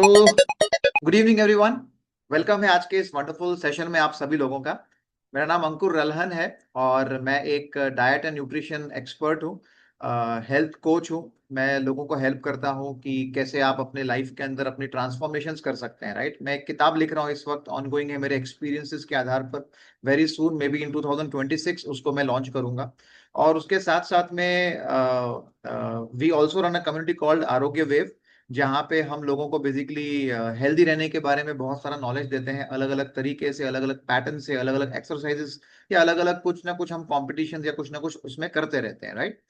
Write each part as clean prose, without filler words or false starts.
Good evening everyone. Welcome है आज के इस वंडरफुल सेशन में आप सभी लोगों का। मेरा नाम अंकुर रलहन है और मैं एक डाइट एंड न्यूट्रिशन एक्सपर्ट हूँ, हेल्थ कोच हूँ। मैं लोगों को हेल्प करता हूँ कि कैसे आप अपने लाइफ के अंदर अपनी ट्रांसफॉर्मेशंस कर सकते हैं। राइट, मैं एक किताब लिख रहा हूँ, इस वक्त ऑनगोइंग है, मेरे एक्सपीरियंसेस के आधार पर। Very soon, may be in 2026 उसको मैं लॉन्च करूंगा। और उसके साथ साथ में we also run a community called Aarogya wave, जहाँ पे हम लोगों को बेसिकली हेल्दी रहने के बारे में बहुत सारा नॉलेज देते हैं, अलग अलग तरीके से, अलग अलग पैटर्न से, अलग अलग एक्सरसाइजेस या अलग अलग कुछ ना कुछ हम कॉम्पिटिशन या कुछ ना कुछ उसमें करते रहते हैं। राइट।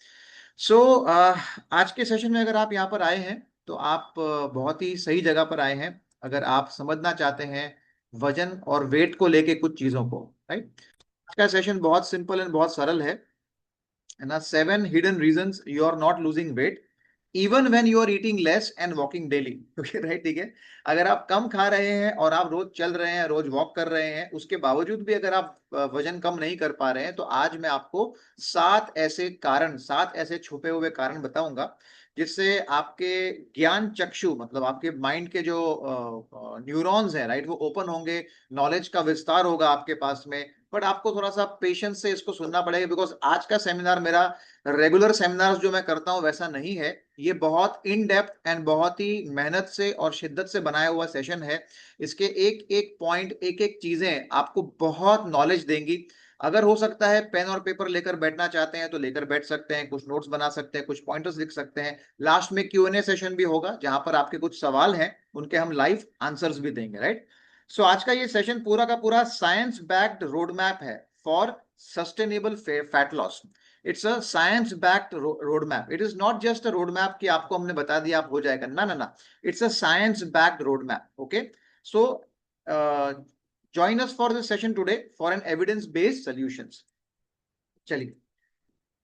सो आज के सेशन में अगर आप यहाँ पर आए हैं तो आप बहुत ही सही जगह पर आए हैं। अगर आप समझना चाहते हैं वजन और वेट को लेके कुछ चीजों को। राइट। आज का सेशन बहुत सिंपल एंड बहुत सरल है ना। 7 hidden reasons you are not losing weight even when you are eating less and walking daily. Okay, right, ठीक है। अगर आप कम खा रहे हैं और आप रोज चल रहे हैं, रोज वॉक कर रहे हैं, उसके बावजूद भी अगर आप वजन कम नहीं कर पा रहे हैं, तो आज मैं आपको 7 ऐसे छुपे हुए कारण बताऊंगा, जिससे आपके ज्ञान चक्षु, मतलब आपके माइंड के जो न्यूरॉन्स हैं, राइट, वो ओपन होंगे, नॉलेज का विस्तार होगा आपके पास में। बट आपको थोड़ा सा पेशेंस से इसको सुनना पड़ेगा, बिकॉज आज का सेमिनार मेरा रेगुलर सेमिनार जो मैं करता हूं वैसा नहीं है। ये बहुत इन डेप्थ एंड बहुत ही मेहनत से और शिद्दत से बनाया हुआ सेशन है। इसके एक एक पॉइंट, एक एक चीजें आपको बहुत नॉलेज देंगी। अगर हो सकता है पेन और पेपर लेकर बैठना चाहते हैं तो लेकर बैठ सकते हैं, कुछ नोट्स बना सकते हैं, कुछ पॉइंटर्स लिख सकते हैं। लास्ट में Q&A सेशन भी होगा, जहां पर आपके कुछ सवाल हैं, उनके हम लाइव आंसर्स भी देंगे। राइट। सो आज का ये सेशन पूरा का पूरा साइंस बैक्ड रोड मैप है for sustainable fat loss. It's a science backed road map. It is not just a road map कि आपको हमने बता दिया आप हो जाएगा, ना ना ना। It's a science backed road map. Okay. So join us for this session today for an evidence based solutions। चलिए,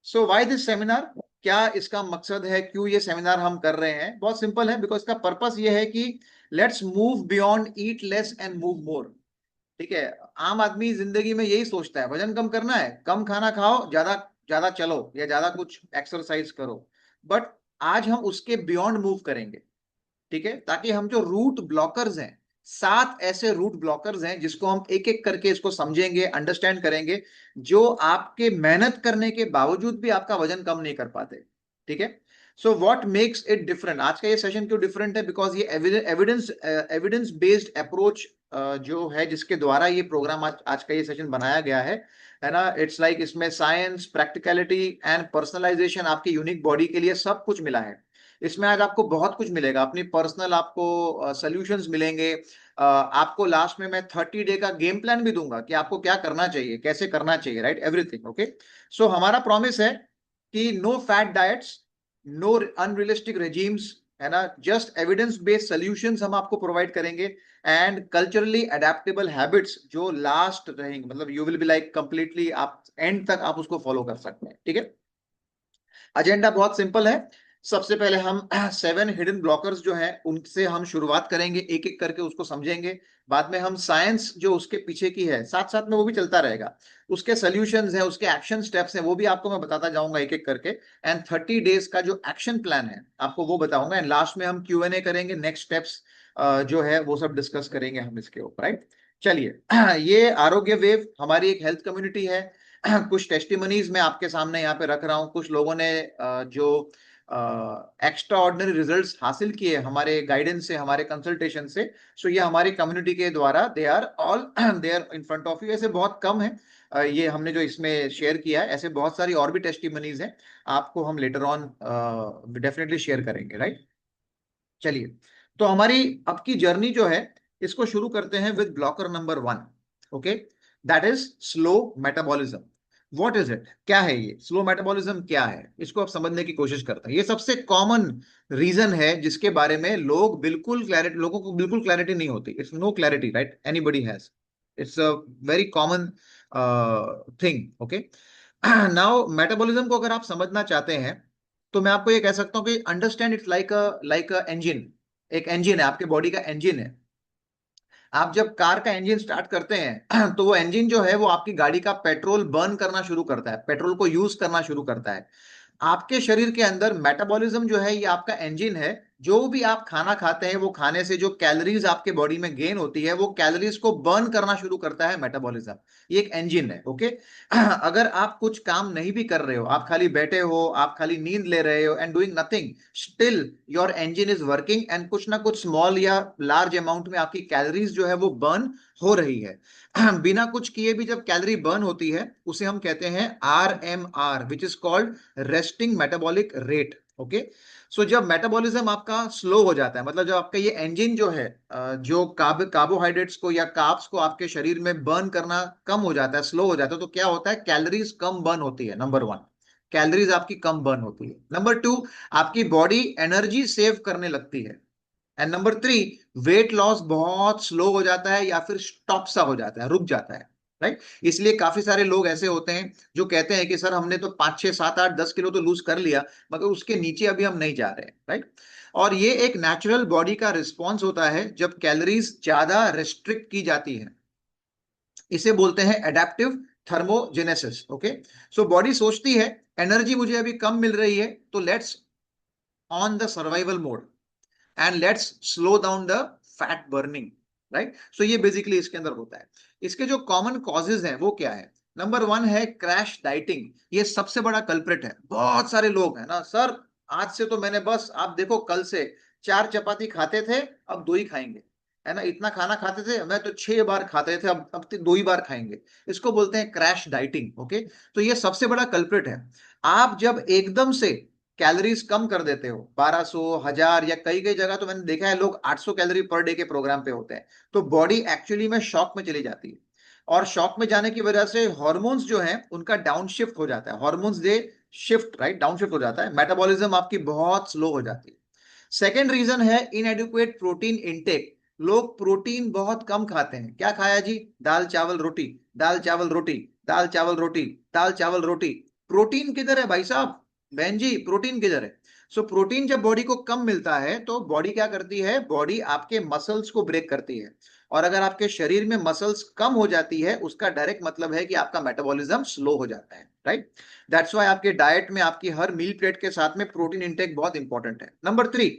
सो व्हाई दिस सेमिनार, क्या इसका मकसद है, क्यों ये सेमिनार हम कर रहे हैं? बहुत सिंपल है, बिकॉज इसका पर्पस ये है कि let's move beyond eat less and move more. ठीक है। आम आदमी जिंदगी में यही सोचता है, वजन कम करना है, कम खाना खाओ, ज्यादा ज्यादा चलो या ज्यादा कुछ एक्सरसाइज करो। बट आज हम उसके बियॉन्ड मूव करेंगे। ठीक है, ताकि हम जो रूट ब्लॉकर्स हैं, 7 ऐसे रूट ब्लॉकर्स हैं जिसको हम एक एक करके इसको समझेंगे, अंडरस्टैंड करेंगे, जो आपके मेहनत करने के बावजूद भी आपका वजन कम नहीं कर पाते। ठीक है। So what makes it different, आज का ये सेशन क्यों डिफरेंट है? बिकॉज ये एविडेंस एविडेंस बेस्ड अप्रोच जो है, जिसके द्वारा ये प्रोग्राम आज का ये सेशन बनाया गया है ना। इट्स लाइक इसमें साइंस, प्रैक्टिकलिटी एंड पर्सनलाइजेशन, आपकी यूनिक बॉडी के लिए सब कुछ मिला है। इसमें आज आपको बहुत कुछ मिलेगा, अपनी पर्सनल आपको सॉल्यूशंस मिलेंगे। आपको लास्ट में मैं 30 डे का गेम प्लान भी दूंगा कि आपको क्या करना चाहिए, कैसे करना चाहिए। Right, everything. ओके। सो हमारा प्रॉमिस है कि no fat diets, no unrealistic regimes, है ना, जस्ट एविडेंस बेस्ड सॉल्यूशंस हम आपको प्रोवाइड करेंगे। एंड कल्चरली अडेप्टेबल हैबिट्स जो लास्ट रहेंगे, मतलब you will be like completely, आप एंड तक आप उसको फॉलो कर सकते हैं। ठीक है। एजेंडा बहुत सिंपल है। सबसे पहले हम 7 हिडन ब्लॉकर्स जो हैं उनसे हम शुरुआत करेंगे, एक एक करके उसको समझेंगे। बाद में हम साइंस जो उसके पीछे की है, साथ साथ में वो भी चलता रहेगा, उसके सोल्यूशंस हैं, उसके एक्शन स्टेप्स हैं, वो भी आपको मैं बताता जाऊंगा एक एक करके। एंड 30 डेज का जो एक्शन प्लान है आपको वो बताऊंगा। एंड लास्ट में हम Q&A करेंगे, नेक्स्ट स्टेप्स जो है वो सब डिस्कस करेंगे हम इसके ऊपर। राइट। चलिए, ये आरोग्य वेव हमारी एक हेल्थ कम्युनिटी है। कुछ टेस्टिमनीज मैं आपके सामने यहाँ पे रख रहा हूँ। कुछ लोगों ने जो एक्स्ट्रा ऑर्डिनरी रिजल्ट्स हासिल किए हमारे गाइडेंस से, हमारे कंसल्टेशन से। सो ये हमारी कम्युनिटी के द्वारा they are all they are in front of you. ऐसे बहुत कम है ये हमने जो इसमें शेयर किया है, ऐसे बहुत सारी और भी टेस्टिमनीज हैं, आपको हम लेटर ऑन डेफिनेटली शेयर करेंगे। राइट। चलिए, तो हमारी अब की जर्नी जो है, इसको शुरू करते हैं with blocker number 1। Okay, that is slow metabolism. What is it, क्या है ये स्लो मेटाबॉलिज्म, क्या है, इसको आप समझने की कोशिश करते हैं। ये सबसे कॉमन रीजन है जिसके बारे में लोगों को बिल्कुल क्लैरिटी नहीं होती। It's no clarity, right, anybody has. It's a very common thing. Okay. Now metabolism को अगर आप समझना चाहते हैं, तो मैं आपको ये कह सकता हूँ कि understand it's like a engine. एक इंजन है, आपके बॉडी का इंजन है। आप जब कार का इंजन स्टार्ट करते हैं तो वो इंजन जो है वो आपकी गाड़ी का पेट्रोल बर्न करना शुरू करता है, पेट्रोल को यूज करना शुरू करता है। आपके शरीर के अंदर मेटाबॉलिज्म जो है ये आपका इंजन है, जो भी आप खाना खाते हैं वो खाने से जो कैलोरीज आपके बॉडी में गेन होती है वो कैलोरीज को बर्न करना शुरू करता है मेटाबॉलिज्म। ये एक इंजन है, ओके। अगर आप कुछ काम नहीं भी कर रहे हो, आप खाली बैठे हो, आप खाली नींद ले रहे हो and doing nothing, still your engine is working and कुछ ना कुछ स्मॉल या लार्ज अमाउंट में आपकी कैलोरीज जो है वो बर्न हो रही है। बिना कुछ किए भी जब कैलोरी बर्न होती है उसे हम कहते हैं RMR, which is called resting metabolic rate, okay. So जब मेटाबॉलिज्म आपका स्लो हो जाता है, मतलब जब आपका ये इंजन जो है जो कार्बोहाइड्रेट्स को या कार्ब्स को आपके शरीर में बर्न करना कम हो जाता है, स्लो हो जाता है, तो क्या होता है, कैलोरीज कम बर्न होती है, नंबर वन। कैलोरीज आपकी कम बर्न होती है। नंबर टू, आपकी बॉडी एनर्जी सेव करने लगती है। And number three, weight loss बहुत स्लो हो जाता है या फिर स्टॉप सा हो जाता है, रुक जाता है, राइट। इसलिए काफी सारे लोग ऐसे होते हैं जो कहते हैं कि सर हमने तो 5 6 7 8 10 किलो तो लूज कर लिया, मगर उसके नीचे अभी हम नहीं जा रहे, राइट। और ये एक नेचुरल बॉडी का रिस्पॉन्स होता है जब कैलोरीज ज्यादा रेस्ट्रिक्ट की जाती है। इसे बोलते हैं adaptive thermogenesis, okay. So body सोचती है एनर्जी मुझे अभी कम मिल रही है, तो let's on the survival mode and let's slow down the fat burning, right. So ये बेसिकली इसके अंदर होता है। इसके जो कॉमन कॉजेज हैं वो क्या है? नंबर वन है क्रैश डाइटिंग। ये सबसे बड़ा कल्प्रिट है। बहुत सारे लोग हैं ना, सर आज से तो मैंने बस, आप देखो, कल से 4 चपाती खाते थे, अब 2 ही खाएंगे, है ना। इतना खाना खाते थे, मैं तो 6 बार खाते थे, अब 2 ही बार खाएंगे। इसको बोलते हैं क्रैश डाइटिंग, ओके। तो ये सबसे बड़ा कल्प्रिट है। आप जब एकदम से कैलोरीज कम कर देते हो, 1200, 1000, या कई कई जगह तो मैंने देखा है लोग 800 कैलोरी पर डे के प्रोग्राम पे होते हैं, तो बॉडी एक्चुअली में शॉक में चली जाती है। और शॉक में जाने की वजह से हॉर्मोन्स जो हैं उनका डाउन शिफ्ट हो जाता है, हॉर्मोन्स दे शिफ्ट, राइट, डाउन शिफ्ट हो जाता है, मेटाबॉलिज्म आपकी बहुत स्लो हो जाती है। सेकेंड रीजन है इनएडिक्वेट प्रोटीन इनटेक। लोग प्रोटीन बहुत कम खाते हैं। क्या खाया जी? दाल चावल रोटी, दाल चावल रोटी, दाल चावल रोटी, दाल चावल रोटी। प्रोटीन किधर है भाई साहब? बहन जी, प्रोटीन किधर है? सो प्रोटीन जब बॉडी को कम मिलता है तो बॉडी क्या करती है, बॉडी आपके मसल्स को ब्रेक करती है। और अगर आपके शरीर में मसल्स कम हो जाती है, उसका डायरेक्ट मतलब है कि आपका मेटाबॉलिज्म स्लो हो जाता है, राइट। दैट्स व्हाई आपके डाइट में आपकी हर मील प्लेट के साथ में प्रोटीन इंटेक बहुत इंपॉर्टेंट है। Number three,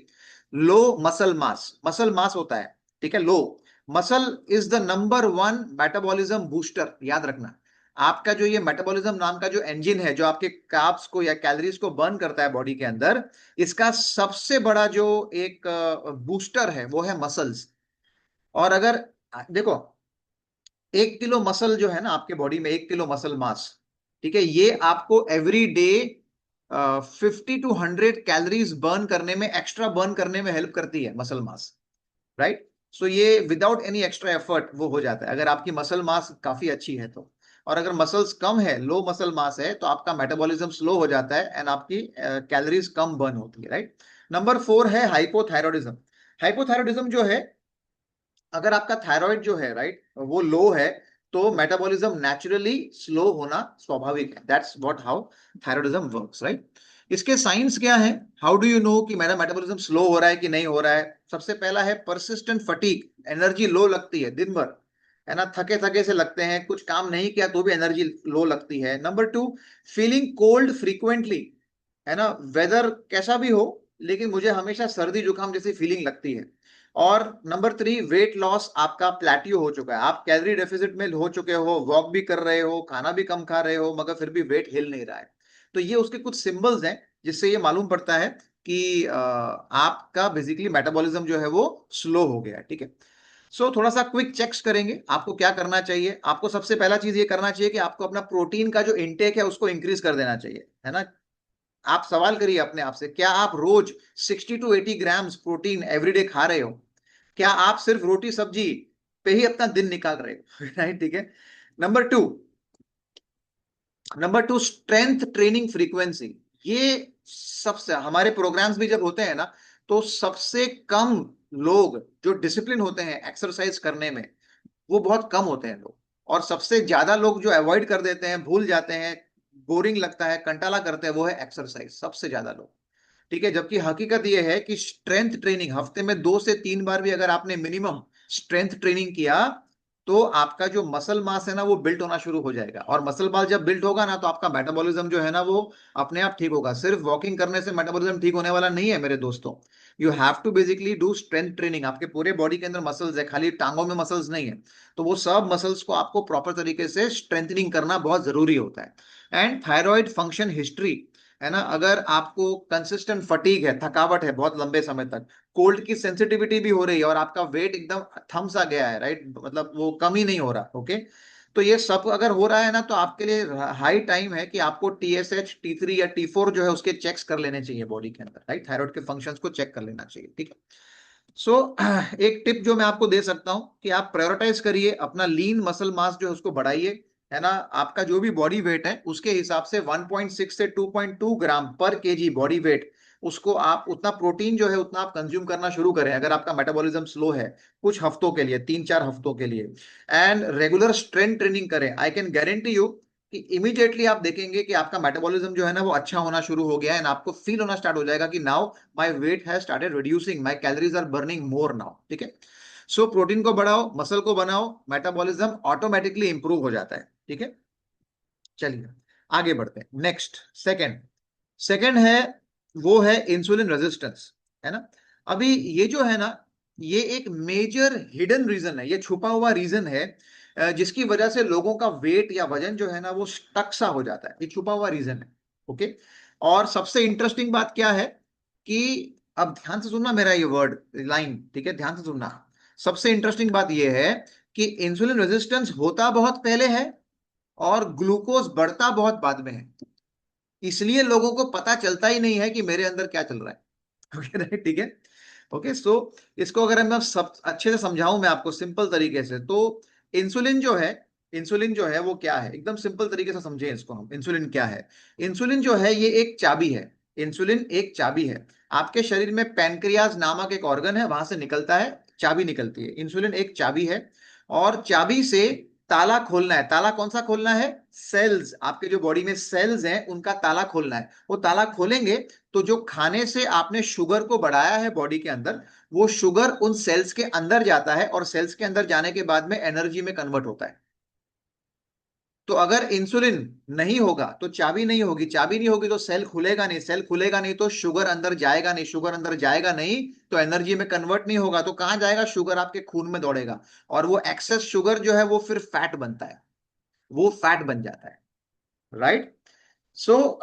low muscle mass. Muscle mass होता है, ठीक है, low. Muscle is the number one metabolism booster, याद रखना। आपका जो ये मेटाबॉलिज्म नाम का जो इंजन है, जो आपके कार्ब्स को या कैलोरीज को बर्न करता है बॉडी के अंदर, इसका सबसे बड़ा जो एक बूस्टर है वो है मसल्स। और अगर देखो, 1 किलो मसल जो है ना आपके बॉडी में, 1 किलो मसल मास, ठीक है, ये आपको every day 50 to 100 calories burn करने में, एक्स्ट्रा बर्न करने में हेल्प करती है मसल मास, राइट। सो ये विदाउट एनी एक्स्ट्रा एफर्ट वो हो जाता है, अगर आपकी मसल मास काफी अच्छी है तो। और अगर मसल्स कम है, लो मसल मास है, तो आपका मेटाबॉलिज्म स्लो हो जाता है एंड आपकी कैलोरीज कम बर्न होती है, राइट। नंबर फोर है हाइपोथायरॉयडिज्म। हाइपोथायरॉयडिज्म जो है, अगर आपका थायराइड जो है, राइट, वो लो है, तो मेटाबॉलिज्म नेचुरली स्लो होना स्वाभाविक है। That's what how thyroidism works, right. इसके साइंस क्या है? हाउ डू यू नो कि मेरा मेटाबॉलिज्म स्लो हो रहा है कि नहीं हो रहा है? सबसे पहला है परसिस्टेंट फटीग। एनर्जी लो लगती है दिन भर, है ना, थके थके से लगते हैं, कुछ काम नहीं किया तो भी एनर्जी लो लगती है। Number two, feeling cold frequently, है ना, वेदर कैसा भी हो लेकिन मुझे हमेशा सर्दी जुकाम जैसी फीलिंग लगती है। और नंबर थ्री, वेट लॉस आपका प्लेटियो हो चुका है, आप कैलोरी डेफिसिट में हो चुके हो, वॉक भी कर रहे हो, खाना भी कम खा रहे हो, मगर फिर भी वेट हिल नहीं रहा है। तो ये उसके कुछ सिंबल्स हैं जिससे ये मालूम पड़ता है कि आपका बेसिकली मेटाबॉलिज्म जो है वो स्लो हो गया है, ठीक है। सो थोड़ा सा क्विक चेक्स करेंगे। आपको क्या करना चाहिए? आपको सबसे पहला चीज ये करना चाहिए कि आपको अपना प्रोटीन का जो इंटेक है उसको इंक्रीज कर देना चाहिए, है ना। आप सवाल करिए अपने आप से, क्या आप रोज 60 to 80 ग्राम्स प्रोटीन एवरीडे खा रहे हो? क्या आप सिर्फ रोटी सब्जी पे ही अपना दिन निकाल रहे हो? राइट, ठीक है। Number two, strength training frequency. ये सबसे, हमारे प्रोग्राम्स भी जब होते हैं ना, तो सबसे कम लोग जो डिसिप्लिन होते हैं एक्सरसाइज करने में, वो बहुत कम होते हैं लोग। और सबसे ज्यादा लोग जो अवॉइड कर देते हैं, भूल जाते हैं, बोरिंग लगता है, कंटाला करते हैं, वो है एक्सरसाइज, सबसे ज्यादा लोग, ठीक है। जबकि हकीकत यह है कि स्ट्रेंथ ट्रेनिंग हफ्ते में 2 से 3 बार भी अगर आपने मिनिमम स्ट्रेंथ ट्रेनिंग किया, तो आपका जो मसल मास है ना वो बिल्ट होना शुरू हो जाएगा, और मसल मास जब बिल्ट होगा ना तो आपका मेटाबॉलिज्म जो है ना वो अपने आप ठीक होगा। सिर्फ वॉकिंग करने से मेटाबॉलिज्म ठीक होने वाला नहीं है मेरे दोस्तों। You have to basically do strength training. आपके पूरे बॉडी के अंदर मसल्स है, खाली टांगों में मसल्स नहीं है। तो वो सब मसल्स को आपको प्रॉपर तरीके से स्ट्रेंथनिंग करना बहुत जरूरी होता है। एंड थायराइड फंक्शन हिस्ट्री है ना, अगर आपको कंसिस्टेंट फटीग है, थकावट है बहुत लंबे समय तक, कोल्ड की सेंसिटिविटी भी हो रही है, और आपका वेट एकदम थम सा गया है, राइट, मतलब वो कम ही नहीं हो रहा, ओके, तो ये सब अगर हो रहा है ना तो आपके लिए हाई टाइम है कि आपको TSH, T3 या T4 जो है उसके चेक्स कर लेने चाहिए बॉडी के अंदर, राइट, थायराइड के फंक्शंस को चेक कर लेना चाहिए, ठीक है। सो एक टिप जो मैं आपको दे सकता हूं कि आप प्रायोरिटाइज करिए अपना लीन मसल मास जो है उसको बढ़ाइए, है ना। आपका जो भी बॉडी वेट है उसके हिसाब से 1.6 से 2.2 ग्राम पर केजी बॉडी वेट, उसको आप उतना प्रोटीन जो है उतना आप कंज्यूम करना शुरू करें अगर आपका मेटाबॉलिज्म स्लो है, कुछ हफ्तों के लिए, 3-4 हफ्तों के लिए। एंड रेगुलर स्ट्रेंथ ट्रेनिंग करें। आई कैन गारंटी यू कि इमीडिएटली आप देखेंगे कि आपका मेटाबॉलिज्म जो है ना वो अच्छा होना शुरू हो गया है, एंड आपको फील होना स्टार्ट हो जाएगा कि now my weight has started reducing, my calories are burning more now, ठीक है। सो प्रोटीन को बढ़ाओ, मसल को बनाओ, मेटाबॉलिज्म ऑटोमेटिकली इंप्रूव हो जाता है, ठीक है। चलिए आगे बढ़ते हैं। नेक्स्ट, सेकंड सेकंड है, वो है इंसुलिन रेजिस्टेंस, है ना। अभी ये जो है ना, ये एक मेजर हिडन रीजन है, ये छुपा हुआ रीजन है, जिसकी वजह से लोगों का वेट या वजन जो है ना वो स्टक सा हो जाता है, ये छुपा हुआ रीजन है, ओके। और सबसे इंटरेस्टिंग बात क्या है कि, अब ध्यान से सुनना मेरा ये वर्ड लाइन, ठीक है, ध्यान से सुनना। सबसे इंटरेस्टिंग बात ये है कि इंसुलिन रेजिस्टेंस होता बहुत पहले है और ग्लूकोज बढ़ता बहुत बाद में है, इसलिए लोगों को पता चलता ही नहीं है कि मेरे अंदर क्या चल रहा है। ओके राइट, ठीक है। ओके, सो इसको अगर मैं सब अच्छे से समझाऊं मैं आपको सिंपल तरीके से, तो इंसुलिन जो है, इंसुलिन जो है वो क्या है, एकदम सिंपल तरीके से समझें इसको हम। इंसुलिन क्या है? इंसुलिन जो है ये एक चाबी है। इंसुलिन एक चाबी है। आपके शरीर में पैनक्रियाज नामक एक ऑर्गन है, वहां से निकलता है, चाबी निकलती है। इंसुलिन एक चाबी है, और चाबी से ताला खोलना है। ताला कौन सा खोलना है? सेल्स, आपके जो बॉडी में सेल्स हैं उनका ताला खोलना है। वो ताला खोलेंगे तो जो खाने से आपने शुगर को बढ़ाया है बॉडी के अंदर, वो शुगर उन सेल्स के अंदर जाता है, और सेल्स के अंदर जाने के बाद में एनर्जी में कन्वर्ट होता है। तो अगर इंसुलिन नहीं होगा तो चाबी नहीं होगी, चाबी नहीं होगी तो सेल खुलेगा नहीं, सेल खुलेगा नहीं तो शुगर अंदर जाएगा नहीं, शुगर अंदर जाएगा नहीं तो एनर्जी में कन्वर्ट नहीं होगा, तो कहां जाएगा? शुगर आपके खून में दौड़ेगा, और वो एक्सेस शुगर जो है वो फिर फैट बनता है, वो फैट बन जाता है, राइट। सो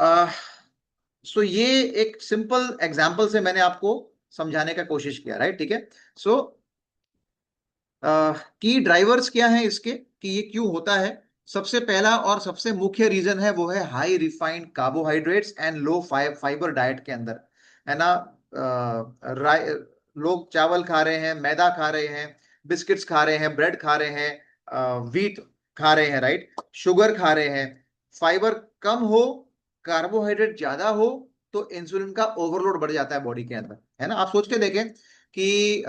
सो ये एक सिंपल एग्जांपल से मैंने आपको समझाने का कोशिश किया, राइट, ठीक है। सो की ड्राइवर्स क्या है इसके, कि ये क्यों होता है? सबसे पहला और सबसे मुख्य रीजन है वो है high refined carbohydrates and low fibre diet के अंदर, है ना। लोग चावल खा रहे हैं, मैदा खा रहे हैं, बिस्किट्स खा रहे हैं, ब्रेड खा रहे हैं, व्हीट खा रहे हैं, राइट, शुगर खा रहे हैं। फाइबर कम हो, कार्बोहाइड्रेट ज्यादा हो, तो इंसुलिन का ओवरलोड बढ़ जाता है बॉडी के अंदर, है ना। आप सोच के देखें कि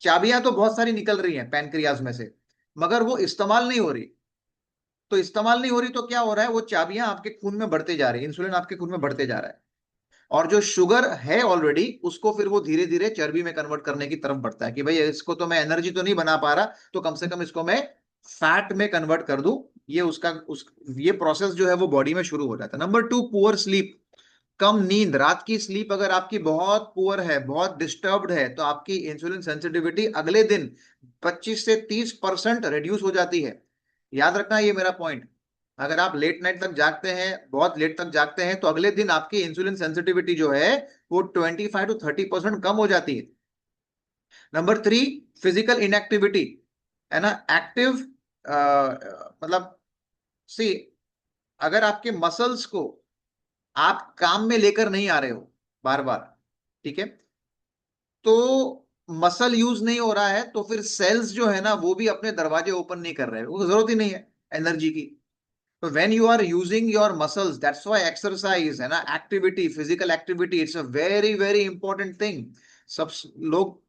चाबियां तो बहुत सारी निकल रही हैं पैनक्रियाज में से, मगर वो इस्तेमाल नहीं हो रही। तो इस्तेमाल नहीं हो रही तो क्या हो रहा है? वो चाबियां आपके खून में बढ़ते जा रही है, इंसुलिन आपके खून में बढ़ते जा रहा है, और जो शुगर है ऑलरेडी उसको फिर वो धीरे धीरे चर्बी में कन्वर्ट करने की तरफ बढ़ता है कि भाई इसको तो मैं एनर्जी तो नहीं बना पा रहा, तो कम से कम इसको मैं फैट में कन्वर्ट कर दूं। ये उसका ये प्रोसेस जो है वो बॉडी में शुरू हो जाता है। नंबर 2, पुअर स्लीप, कम नींद। रात की स्लीप अगर आपकी बहुत पुअर है, बहुत डिस्टर्ब्ड है, तो आपकी इंसुलिन सेंसिटिविटी अगले दिन 25 से 30% रिड्यूस हो जाती है। याद रखना ये मेरा पॉइंट। अगर आप लेट नाइट तक जागते हैं, बहुत लेट तक जागते हैं, तो अगले दिन आपकी इंसुलिन सेंसिटिविटी जो है वो 25 to 30% कम हो जाती है। नंबर 3, फिजिकल इनएक्टिविटी, है ना। एक्टिव मतलब, सी, अगर आपके मसल्स को आप काम में लेकर नहीं आ रहे हो बार बार, ठीक है, तो मसल यूज नहीं हो रहा है, तो फिर सेल्स जो है ना वो भी अपने दरवाजे ओपन नहीं कर रहे, वो जरूरत ही नहीं है एनर्जी की। तो when you are using your muscles, that's why exercise, है ना, activity, physical activity, it's a very very important thing. सब लोग,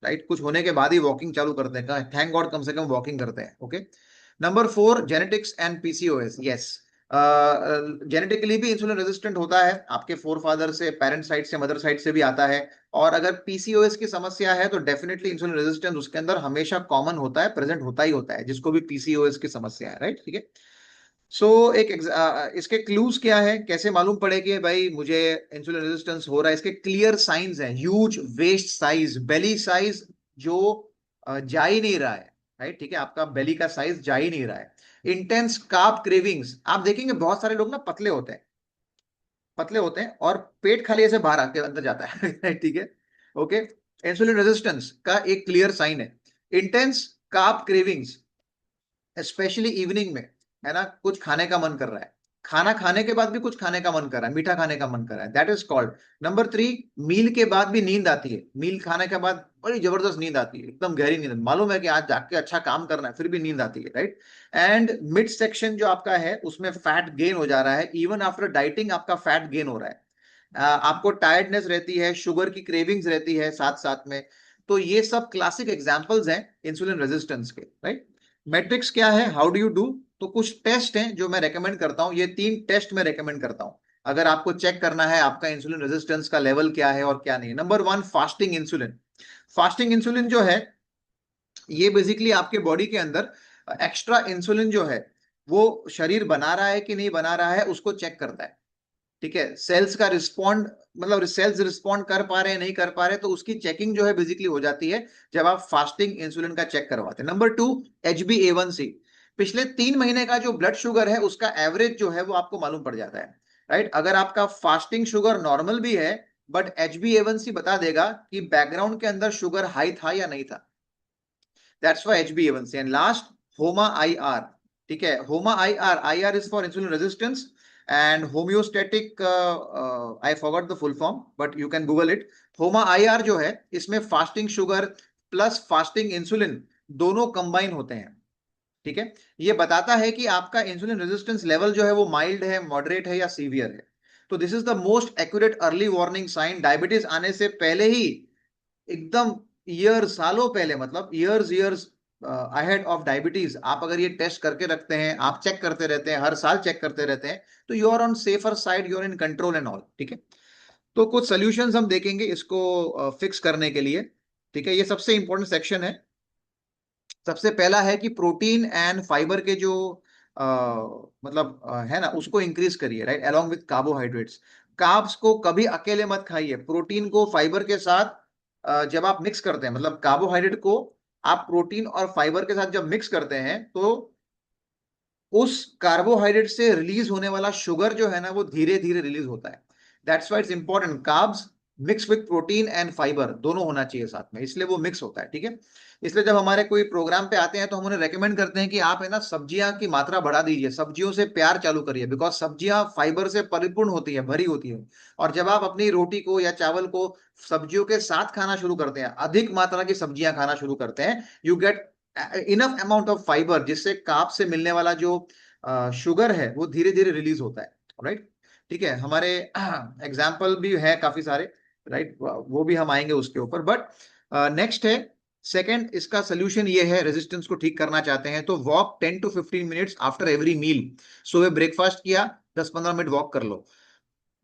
राइट, कुछ होने के बाद ही वॉकिंग चालू करते हैं, थैंक गॉड कम से कम वॉकिंग करते हैं, okay. Number 4, genetics and PCOS, yes. Genetically भी इंसुलिन रेजिस्टेंट होता है, आपके फोर फादर से, पेरेंट साइड से, मदर साइड से भी आता है। और अगर पीसीओएस की समस्या है तो डेफिनेटली इंसुलिन रेजिस्टेंस उसके अंदर हमेशा कॉमन होता है, प्रेजेंट होता ही होता है, जिसको भी पीसीओएस की समस्या है, राइट, ठीक है। सो इसके क्लूज क्या है, कैसे मालूम पड़े कि भाई मुझे इंसुलिन रेजिस्टेंस हो रहा है? इसके क्लियर साइंस हैं, ह्यूज वेस्ट साइज, बेली साइज जो जा ही नहीं रहा है, राइट, ठीक है, आपका बेली का साइज जा ही नहीं रहा है। इंटेंस कार्ब क्रेविंग्स, आप देखेंगे बहुत सारे लोग ना पतले होते हैं, पतले होते हैं और पेट खाली ऐसे बाहर आके अंदर जाता है ठीक है, ओके। इंसुलिन रेजिस्टेंस का एक क्लियर साइन है intense carb cravings, specially evening में, है ना, कुछ खाने का मन कर रहा है, खाना खाने के बाद भी कुछ खाने का मन कर रहा है, मीठा खाने का मन कर रहा है, दैट इज कॉल्ड। नंबर 3, मील के बाद भी नींद आती है, मील खाने के बाद बड़ी जबरदस्त नींद आती है, एकदम गहरी नींद, मालूम है कि आज जाके अच्छा काम करना है, फिर भी नींद आती है, राइट। एंड मिड सेक्शन जो आपका है उसमें फैट गेन हो जा रहा है, इवन आफ्टर डाइटिंग आपका फैट गेन हो रहा है, आपको टायर्डनेस रहती है, शुगर की क्रेविंग्स रहती है साथ साथ में। तो ये सब क्लासिक एग्जांपल्स हैं इंसुलिन रेजिस्टेंस के, राइट। मैट्रिक्स क्या है, हाउ डू यू डू? तो कुछ टेस्ट हैं जो मैं रेकमेंड करता हूं, ये 3 टेस्ट मैं रेकमेंड करता हूं अगर आपको चेक करना है आपका इंसुलिन रेजिस्टेंस का लेवल क्या है और क्या नहीं। Number 1, fasting insulin. Fasting insulin जो है ये बेसिकली आपके बॉडी के अंदर एक्स्ट्रा इंसुलिन जो है वो शरीर बना रहा है कि नहीं बना रहा है उसको चेक करता है, ठीक है। सेल्स का रिस्पॉन्ड, मतलब सेल्स रिस्पॉन्ड कर पा रहे हैं नहीं कर पा रहे, तो उसकी चेकिंग जो है बेसिकली हो जाती है जब आप फास्टिंग इंसुलिन का चेक करवाते हैं। नंबर 2, HbA1c, पिछले 3 महीने का जो ब्लड शुगर है उसका एवरेज जो है वो आपको मालूम पड़ जाता है, राइट। अगर आपका फास्टिंग शुगर नॉर्मल भी है बट HbA1c बता देगा कि बैकग्राउंड के अंदर शुगर हाई था या नहीं था, that's for HbA1c। And last, होमा IR, ठीक है, होमा IR, IR is for insulin resistance and homeostatic, I forgot the full form but you can Google it. होमा IR जो है इसमें fasting sugar plus fasting insulin दोनों कंबाइन होते हैं, ठीक है। ये बताता है कि आपका इंसुलिन रेजिस्टेंस लेवल जो है वो माइल्ड है, मॉडरेट है या सीवियर है। तो this is the most accurate early warning sign, diabetes आने से पहले ही, एकदम ईयर, सालों पहले, मतलब years years ahead of diabetes, आप अगर ये टेस्ट करके रखते हैं, आप चेक करते रहते हैं, हर साल चेक करते रहते हैं, तो you are on safer side, you are in control and all, ठीक है। तो कुछ सोल्यूशंस हम देखेंगे इसको फिक्स करने के लिए, ठीक है। ये सबसे इंपॉर्टेंट सेक्शन है। सबसे पहला है कि प्रोटीन एंड फाइबर के जो अ, मतलब है ना, उसको इंक्रीज करिए, right, along with carbohydrates. Carbs को कभी अकेले मत खाइए, प्रोटीन को फाइबर के साथ जब आप मिक्स करते हैं, मतलब कार्बोहाइड्रेट को आप प्रोटीन और फाइबर के साथ जब मिक्स करते हैं तो उस कार्बोहाइड्रेट से रिलीज होने वाला शुगर जो है ना वो धीरे धीरे रिलीज होता है। That's why it's important, carbs mix with protein and fibre दोनों होना चाहिए साथ में, इसलिए वो मिक्स होता है, ठीक है। इसलिए जब हमारे कोई प्रोग्राम पे आते हैं तो हम उन्हें रेकमेंड करते हैं कि आप है ना सब्जियां की मात्रा बढ़ा दीजिए, सब्जियों से प्यार चालू करिए, बिकॉज सब्जियां फाइबर से परिपूर्ण होती है, भरी होती है। और जब आप अपनी रोटी को या चावल को सब्जियों के साथ खाना शुरू करते हैं, अधिक मात्रा की सब्जियां खाना शुरू करते हैं, you get enough amount of fibre, जिससे कार्ब से मिलने वाला जो शुगर है वो धीरे धीरे रिलीज होता है, राइट, ठीक है। हमारे एग्जाम्पल भी है काफी सारे, राइट, वो भी हम आएंगे उसके ऊपर। बट नेक्स्ट है सेकंड, इसका सोल्यूशन ये है, रेजिस्टेंस को ठीक करना चाहते हैं तो walk 10 to 15 minutes after every meal. सुबह ब्रेकफास्ट किया, 10-15 मिनट वॉक कर लो,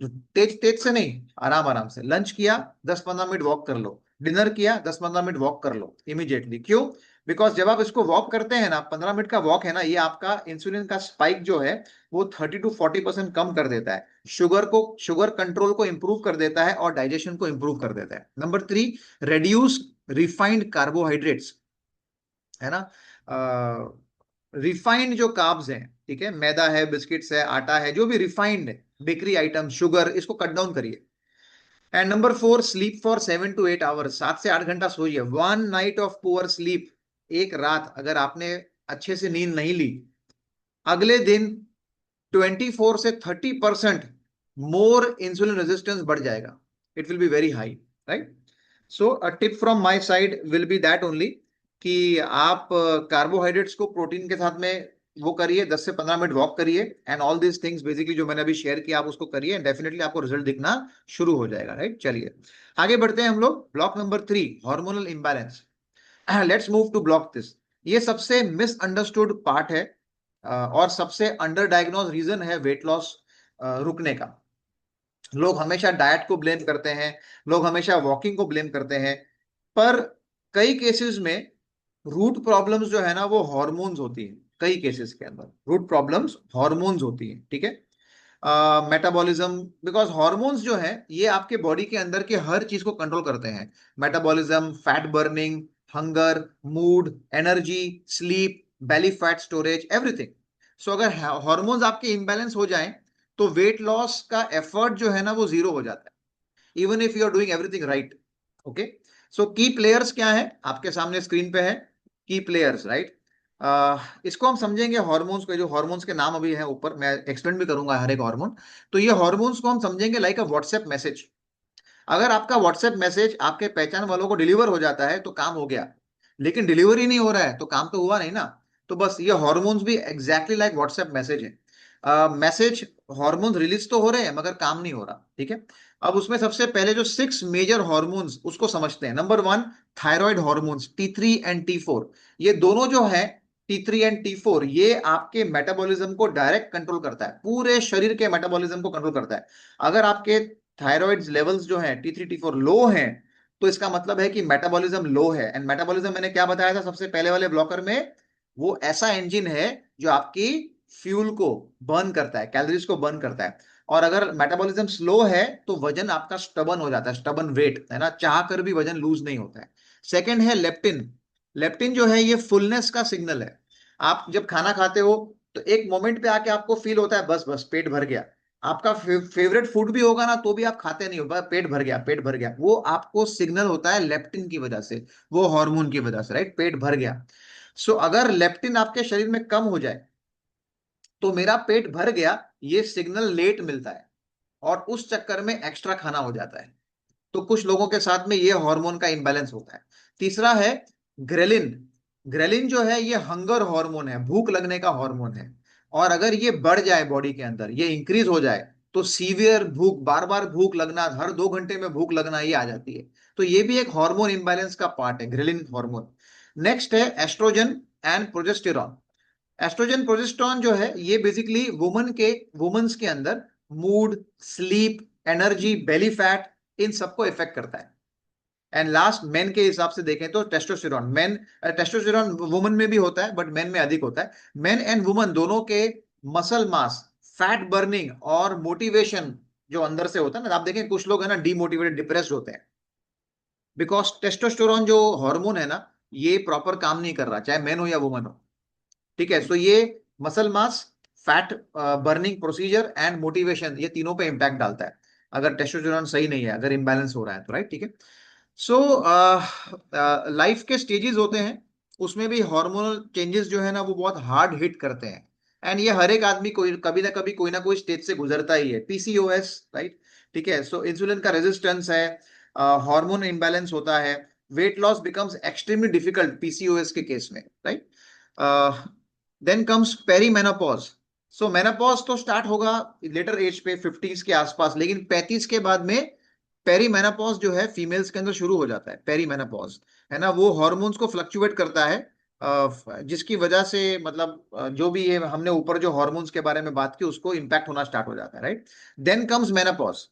तेज तेज से नहीं, आराम आराम से। लंच किया, 10-15 मिनट वॉक कर लो। डिनर किया, 10-15 मिनट वॉक कर लो इमीडिएटली। क्यों? बिकॉज जब आप इसको वॉक करते हैं ना, 15 मिनट का वॉक है ना, ये आपका इंसुलिन का स्पाइक जो है वो 30 to 40% कम कर देता है, शुगर कंट्रोल को इंप्रूव कर देता है और डाइजेशन को इंप्रूव कर देता है। नंबर 3, रेड्यूस रिफाइंड कार्बोहाइड्रेट्स, है ना, रिफाइंड जो कार्ब्स हैं, ठीक है, मैदा है, बिस्किट्स है, आटा है, जो भी रिफाइंड है, बेकरी आइटम, शुगर, इसको कट डाउन करिए। And number 4, sleep for 7 to 8 hours, 7 से 8 घंटा सोइए। 1 नाइट ऑफ पुअर स्लीप, एक रात अगर आपने अच्छे से नींद नहीं ली, अगले दिन 24 से 30% मोर इंसुलिन रेजिस्टेंस बढ़ जाएगा, it will be very high, right. So a tip from my side will be that only कि आप कार्बोहाइड्रेट्स को प्रोटीन के साथ में वो करिए, 10 से 15 मिनट वॉक करिए, and all these things basically जो मैंने अभी शेयर किया आप उसको करिए, एंड डेफिनेटली आपको रिजल्ट दिखना शुरू हो जाएगा, राइट। चलिए आगे बढ़ते हैं हम लोग। Block number 3, hormonal imbalance. Let's move to block this. ये सबसे मिसअंडरस्टूड पार्ट है और सबसे अंडर डायग्नोज रीजन है वेट लॉस रुकने का। लोग हमेशा डाइट को ब्लेम करते हैं, लोग हमेशा वॉकिंग को ब्लेम करते हैं, पर कई केसेस में रूट प्रॉब्लम्स जो है ना वो हॉर्मोन्स होती है। कई केसेस के अंदर रूट प्रॉब्लम्स हॉर्मोन्स होती है, ठीक है। मेटाबॉलिज्म, बिकॉज हॉर्मोन्स जो है ये आपके बॉडी के अंदर के हर चीज को कंट्रोल करते हैं। Metabolism, fat burning, hunger, mood, energy, sleep, belly fat storage, everything. So अगर हॉर्मोन्स आपके इम्बैलेंस हो जाएं तो वेट लॉस का एफर्ट जो है ना वो जीरो हो जाता है, even if you are doing everything right. Okay, so key players क्या है आपके सामने स्क्रीन पे है, की प्लेयर्स, राइट। इसको हम समझेंगे हॉर्मोन्स को, जो हॉर्मोन्स के नाम अभी हैं ऊपर, मैं एक्सप्लेन भी करूंगा हर एक हार्मोन। तो ये हॉर्मोन्स को हम समझेंगे लाइक अ व्हाट्सएप मैसेज। अगर आपका व्हाट्सएप मैसेज आपके पहचान वालों को डिलीवर हो जाता है तो काम हो गया, लेकिन डिलीवर ही नहीं हो रहा है तो काम तो हुआ नहीं ना। तो बस ये हॉर्मोन्स भी एग्जैक्टली लाइक व्हाट्सएप मैसेज है। मैसेज, हॉर्मोन्स रिलीज तो हो रहे हैं मगर काम नहीं हो रहा, ठीक है। अब उसमें सबसे पहले जो 6 मेजर हॉर्मोन्स उसको समझते हैं। Number 1, thyroid hormones T3 and T4। ये दोनों जो है T3 एंड T4, ये आपके मेटाबॉलिज्म को डायरेक्ट कंट्रोल करता है, पूरे शरीर के मेटाबॉलिज्म को कंट्रोल करता है। अगर आपके थायराइड लेवल्स जो है T3 T4 लो हैं तो इसका मतलब है कि मेटाबॉलिज्म लो है। एंड मेटाबॉलिज्म मैंने क्या बताया था सबसे पहले वाले ब्लॉकर में, वो ऐसा इंजन है जो आपकी फ्यूल को बर्न करता है, कैलोरीज को बर्न करता है। और अगर मेटाबॉलिज्म स्लो है तो वजन आपका स्टबन हो जाता है, स्टबन वेट है ना, चाह कर भी वजन लूज नहीं होता है। सेकंड है लेप्टिन। लेप्टिन जो है ये फुलनेस का सिग्नल है। आप जब खाना खाते हो तो एक मोमेंट पे आके आपको फील होता है बस बस पेट भर गया। आपका फेवरेट फूड भी होगा ना तो भी आप खाते नहीं हो, बस पेट भर गया, पेट भर गया। वो आपको सिग्नल होता है लेप्टिन की वजह से, वो हार्मोन की वजह से, राइट, पेट भर गया। सो अगर लेप्टिन आपके शरीर में कम हो जाए तो मेरा पेट भर गया, ये सिग्नल लेट मिलता है और उस चक्कर में एक्स्ट्रा खाना हो जाता है। तो कुछ लोगों के साथ में ये हार्मोन का इंबैलेंस होता है। तीसरा है ग्रेलिन। ग्रेलिन जो है ये हंगर हार्मोन है, भूख लगने का हार्मोन है। और अगर ये बढ़ जाए बॉडी के अंदर, ये इंक्रीज हो जाए तो सीवियर भूख, बार बार भूख लगना, हर 2 घंटे में भूख लगना, ये आ जाती है। तो ये भी एक हार्मोन इंबैलेंस का पार्ट है, ग्रेलिन हार्मोन। नेक्स्ट है estrogen and progesterone. Estrogen progesterone जो है ये बेसिकली वुमेन्स के अंदर mood, sleep, energy, belly fat, इन सबको इफेक्ट करता है। एंड लास्ट मेन के हिसाब से देखें तो टेस्टोस्टेरॉन। मेन, टेस्टोस्टेरॉन वुमन में भी होता है बट मेन में अधिक होता है। मेन एंड वुमन दोनों के मसल मास, फैट बर्निंग और मोटिवेशन जो अंदर से होता है ना, आप देखें कुछ लोग है ना डीमोटिवेटेड, डिप्रेस्ड होते हैं, बिकॉज टेस्टोस्टेरॉन जो हार्मोन है ना ये प्रॉपर काम नहीं कर रहा, चाहे मेन हो या वुमन हो, ठीक है। सो ये muscle mass, fat burning procedure and motivation, ये तीनों पे इंपैक्ट डालता है अगर टेस्टोस्टेरॉन सही नहीं है, अगर इम्बैलेंस हो रहा है तो, राइट, ठीक है। सो लाइफ के स्टेजेस होते हैं, उसमें भी हार्मोनल चेंजेस जो है ना वो बहुत हार्ड हिट करते हैं। एंड ये हर एक आदमी कोई कभी ना कभी कोई ना कोई स्टेज से गुजरता ही है। पीसीओएस, राइट, ठीक है। सो इंसुलिन का रेजिस्टेंस है, हार्मोन इम्बैलेंस होता है, weight loss becomes extremely difficult PCOS के केस में, right. Then comes perimenopause. So menopause तो स्टार्ट होगा लेटर एज पे, 50s के आसपास, लेकिन 35 के बाद में पेरीमेनोपॉज जो है फीमेल्स के अंदर शुरू हो जाता है। पेरीमेनोपॉज है ना, वो हॉर्मोन्स को फ्लक्चुएट करता है, जिसकी वजह से मतलब जो भी ये हमने ऊपर जो हॉर्मोन्स के बारे में बात की उसको इम्पैक्ट होना स्टार्ट हो जाता है, right. Then comes menopause.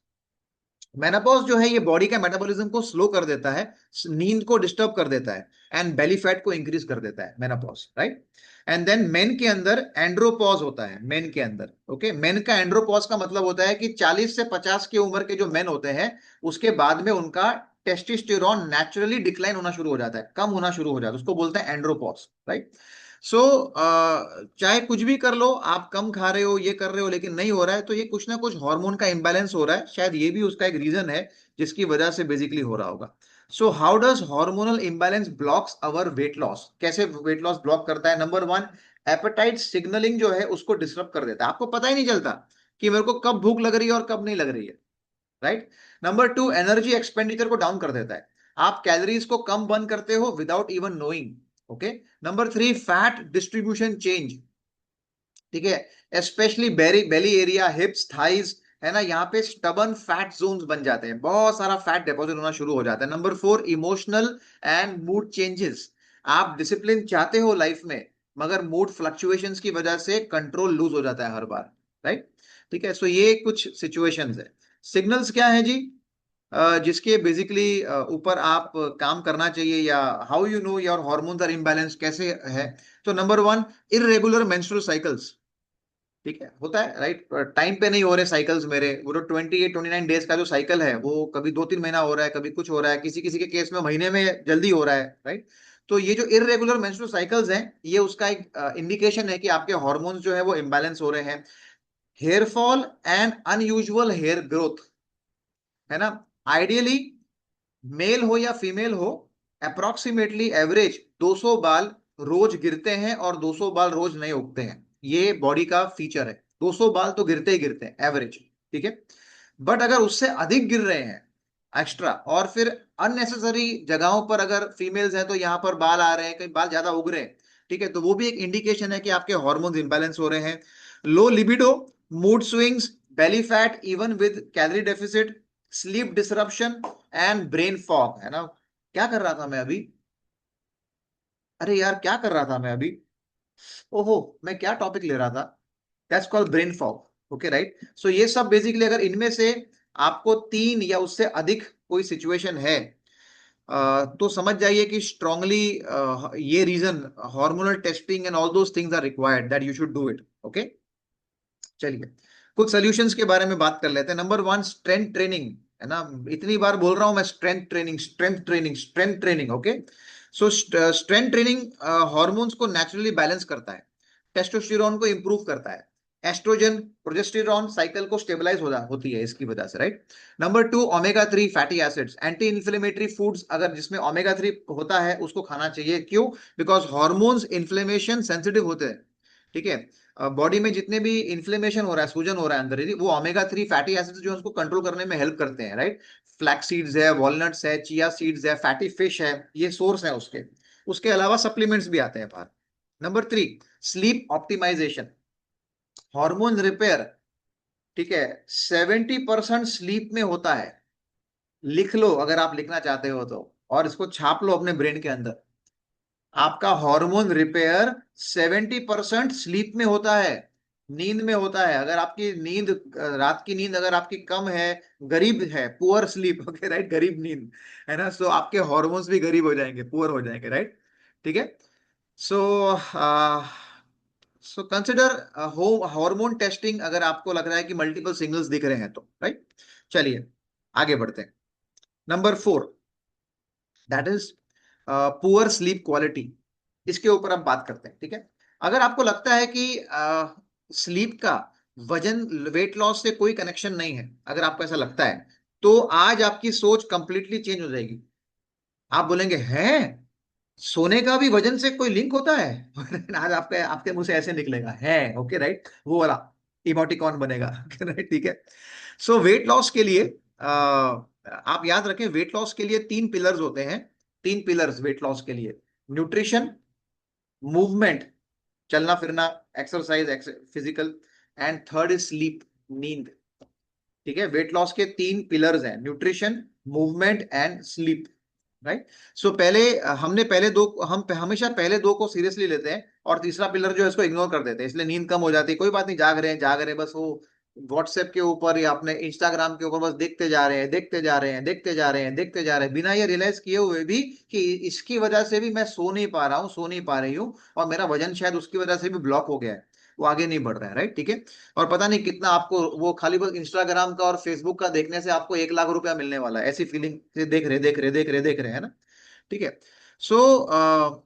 Menopause जो है ये बॉडी का मेटाबॉलिज्म को स्लो कर देता है, नींद को डिस्टर्ब कर देता है एंड बेली फैट को इंक्रीज कर देता है menopause, right. And then men के अंदर एंड्रोपॉज होता है, मेन के अंदर, ओके। मेन का एंड्रोपॉज का मतलब होता है कि 40 से 50 की उम्र के जो मेन होते हैं उसके बाद में उनका टेस्टोस्टेरोन नेचुरली डिक्लाइन होना शुरू हो जाता है, कम होना शुरू हो जाता है, उसको बोलते हैं एंड्रोपॉज, राइट। सो चाहे कुछ भी कर लो, आप कम खा रहे हो, ये कर रहे हो, लेकिन नहीं हो रहा है, तो ये कुछ ना कुछ हार्मोन का इंबैलेंस हो रहा है, शायद ये भी उसका एक रीजन है जिसकी वजह से बेसिकली हो रहा होगा। So how does hormonal imbalance blocks our weight loss? कैसे वेट लॉस ब्लॉक करता है? नंबर 1, एपेटाइट सिग्नलिंग जो है उसको डिस्टर्ब कर देता है, आपको पता ही नहीं चलता कि मेरे को कब भूख लग रही है और कब नहीं लग रही है, राइट। नंबर 2, एनर्जी एक्सपेंडिचर को डाउन कर देता है, आप कैलोरीज को कम बर्न करते हो without even knowing, okay. Number 3, fat distribution change, ठीक है, स्पेशली बेरी बेली एरिया, हिप्स, थाइज, है ना, यहाँ पे स्टबन फैट जोन्स बन जाते हैं, बहुत सारा फैट डिपॉजिट होना शुरू हो जाता है। Number 4, emotional and mood changes. आप डिसिप्लिन चाहते हो लाइफ में मगर मूड फ्लक्चुएशंस की वजह से कंट्रोल लूज हो जाता है हर बार, राइट। ठीक है, सो ये कुछ सिचुएशंस है। सिग्नल्स क्या है जी, जिसके बेसिकली ऊपर आप काम करना चाहिए, या how you know your hormones are imbalance कैसे है। तो number one, irregular menstrual cycles. ठीक है, होता है राइट, टाइम पे नहीं हो रहे साइकिल्स मेरे, वो जो 28-29 डेज का जो साइकिल है वो कभी 2-3 महीना हो रहा है, कभी कुछ हो रहा है, किसी किसी के केस में महीने में जल्दी हो रहा है, राइट। तो ये जो इरेगुलर मेंस्ट्रुअल साइकिल्स हैं, ये उसका एक इंडिकेशन है कि आपके हार्मोन्स जो है वो इम्बैलेंस हो रहे हैं। Hair fall and unusual hair growth, है ना। आइडियली मेल हो या फीमेल हो, अप्रोक्सीमेटली एवरेज 200 बाल रोज गिरते हैं और 200 बाल रोज नहीं उगते हैं। ये बॉडी का फीचर है, 200 बाल तो गिरते ही गिरते हैं एवरेज। ठीक है, बट अगर उससे अधिक गिर रहे हैं एक्स्ट्रा, और फिर अननेसेसरी जगहों पर अगर फीमेल्स हैं तो यहाँ पर बाल आ रहे हैं, कहीं बाल ज्यादा उग रहे हैं, ठीक है, तो वो भी एक इंडिकेशन है कि आपके हार्मोन्स इंबैलेंस हो रहे हैं। Low libido, mood swings, belly fat even with calorie deficit, sleep disruption and brain fog, है ना। क्या कर रहा था मैं अभी, अरे यार क्या कर रहा था मैं अभी, ओहो, मैं क्या टॉपिक ले रहा था, that's called brain fog. Okay right, so ये सब बेसिकली अगर इनमें से आपको तीन या उससे अधिक कोई सिचुएशन है, तो समझ जाइए कि स्ट्रांगली ये reason, hormonal testing and all those things are required that you should do it. Okay, चलिए कुछ सॉल्यूशंस के बारे में बात कर लेते हैं। नंबर वन, स्ट्रेंथ ट्रेनिंग, है ना। इतनी बार बोल रहा हूं मैं, strength training, strength training, strength training. Okay, सो स्ट्रेंथ ट्रेनिंग हॉर्मोन्स को नेचुरली बैलेंस करता है, टेस्टोस्टेरोन को इंप्रूव करता है, एस्ट्रोजन प्रोजेस्टेरॉन साइकिल को स्टेबलाइज होती है इसकी वजह से, right. Number two, omega 3 fatty acids, anti inflammatory foods अगर जिसमें ओमेगा 3 होता है उसको खाना चाहिए। क्यों? बिकॉज हॉर्मोन्स इन्फ्लेमेशन सेंसिटिव होते हैं। ठीक है, बॉडी में जितने भी इन्फ्लेमेशन हो रहा है, सूजन हो रहा है अंदर, यदि वो ओमेगा 3 फैटी एसिड्स जो है उसको कंट्रोल करने में हेल्प करते हैं, राइट। फ्लैक्स सीड्स है, वॉलनट्स है, चिया सीड्स है, फैटी फिश है, ये सोर्स है उसके। उसके अलावा सप्लीमेंट्स भी आते हैं बाहर। Number three, sleep optimisation, hormone repair. ठीक है, 70% स्लीप में होता है। लिख लो अगर आप लिखना चाहते हो तो, और इसको छाप लो अपने ब्रेन के अंदर। आपका हार्मोन रिपेयर 70% स्लीप में होता है, नींद में होता है। अगर आपकी नींद, रात की नींद अगर आपकी कम है, गरीब है, पुअर स्लीप, ओके राइट, गरीब नींद, है ना, सो आपके हॉर्मोन्स भी गरीब हो जाएंगे, पुअर हो जाएंगे, राइट। ठीक है, सो सो कंसिडर हार्मोन टेस्टिंग अगर आपको लग रहा है कि मल्टीपल सिग्नल्स दिख रहे हैं तो, राइट। चलिए आगे बढ़ते हैं। Number four, that is poor sleep quality. इसके ऊपर हम बात करते हैं। ठीक है, अगर आपको लगता है कि स्लीप का वजन, वेट लॉस से कोई कनेक्शन नहीं है, अगर आपको ऐसा लगता है, तो आज आपकी सोच कंप्लीटली चेंज हो जाएगी। आप बोलेंगे हैं, सोने का भी वजन से कोई लिंक होता है? आज आपके आपके मुंह से ऐसे निकलेगा है, ओके राइट, वो वाला इमोटिकॉन बनेगा। राइट, ठीक है। सो वेट लॉस के लिए आप याद रखें, वेट लॉस के लिए तीन पिलर्स होते हैं। तीन पिलर्स वेट लॉस के लिए: न्यूट्रिशन, मूवमेंट, चलना फिरना, exercise physical, and third is sleep, नींद। ठीक है, वेट लॉस के तीन पिलर्स हैं: nutrition, movement and sleep, right. So पहले हमने पहले दो, हम हमेशा पहले दो को सीरियसली लेते हैं और तीसरा पिलर जो है इसको इग्नोर कर देते हैं, इसलिए नींद कम हो जाती है। कोई बात नहीं, जाग रहे हैं, जाग रहे हैं, बस वो व्हाट्सएप के ऊपर या अपने इंस्टाग्राम के ऊपर बस देखते जा रहे हैं, देखते जा रहे हैं, देखते जा रहे हैं, देखते जा रहे हैं, बिना ये रियलाइज किए हुए भी कि इसकी वजह से भी मैं सो नहीं पा रहा हूँ, सो नहीं पा रही हूँ, और मेरा वजन शायद उसकी वजह से भी ब्लॉक हो गया है, वो आगे नहीं बढ़ रहा है, राइट। ठीक है, और पता नहीं कितना आपको वो खाली बस इंस्टाग्राम का और फेसबुक का देखने से आपको 1 लाख रुपया मिलने वाला है, ऐसी फीलिंग से देख रहे, देख रहे, देख रहे, देख रहे, है ना। ठीक है, सो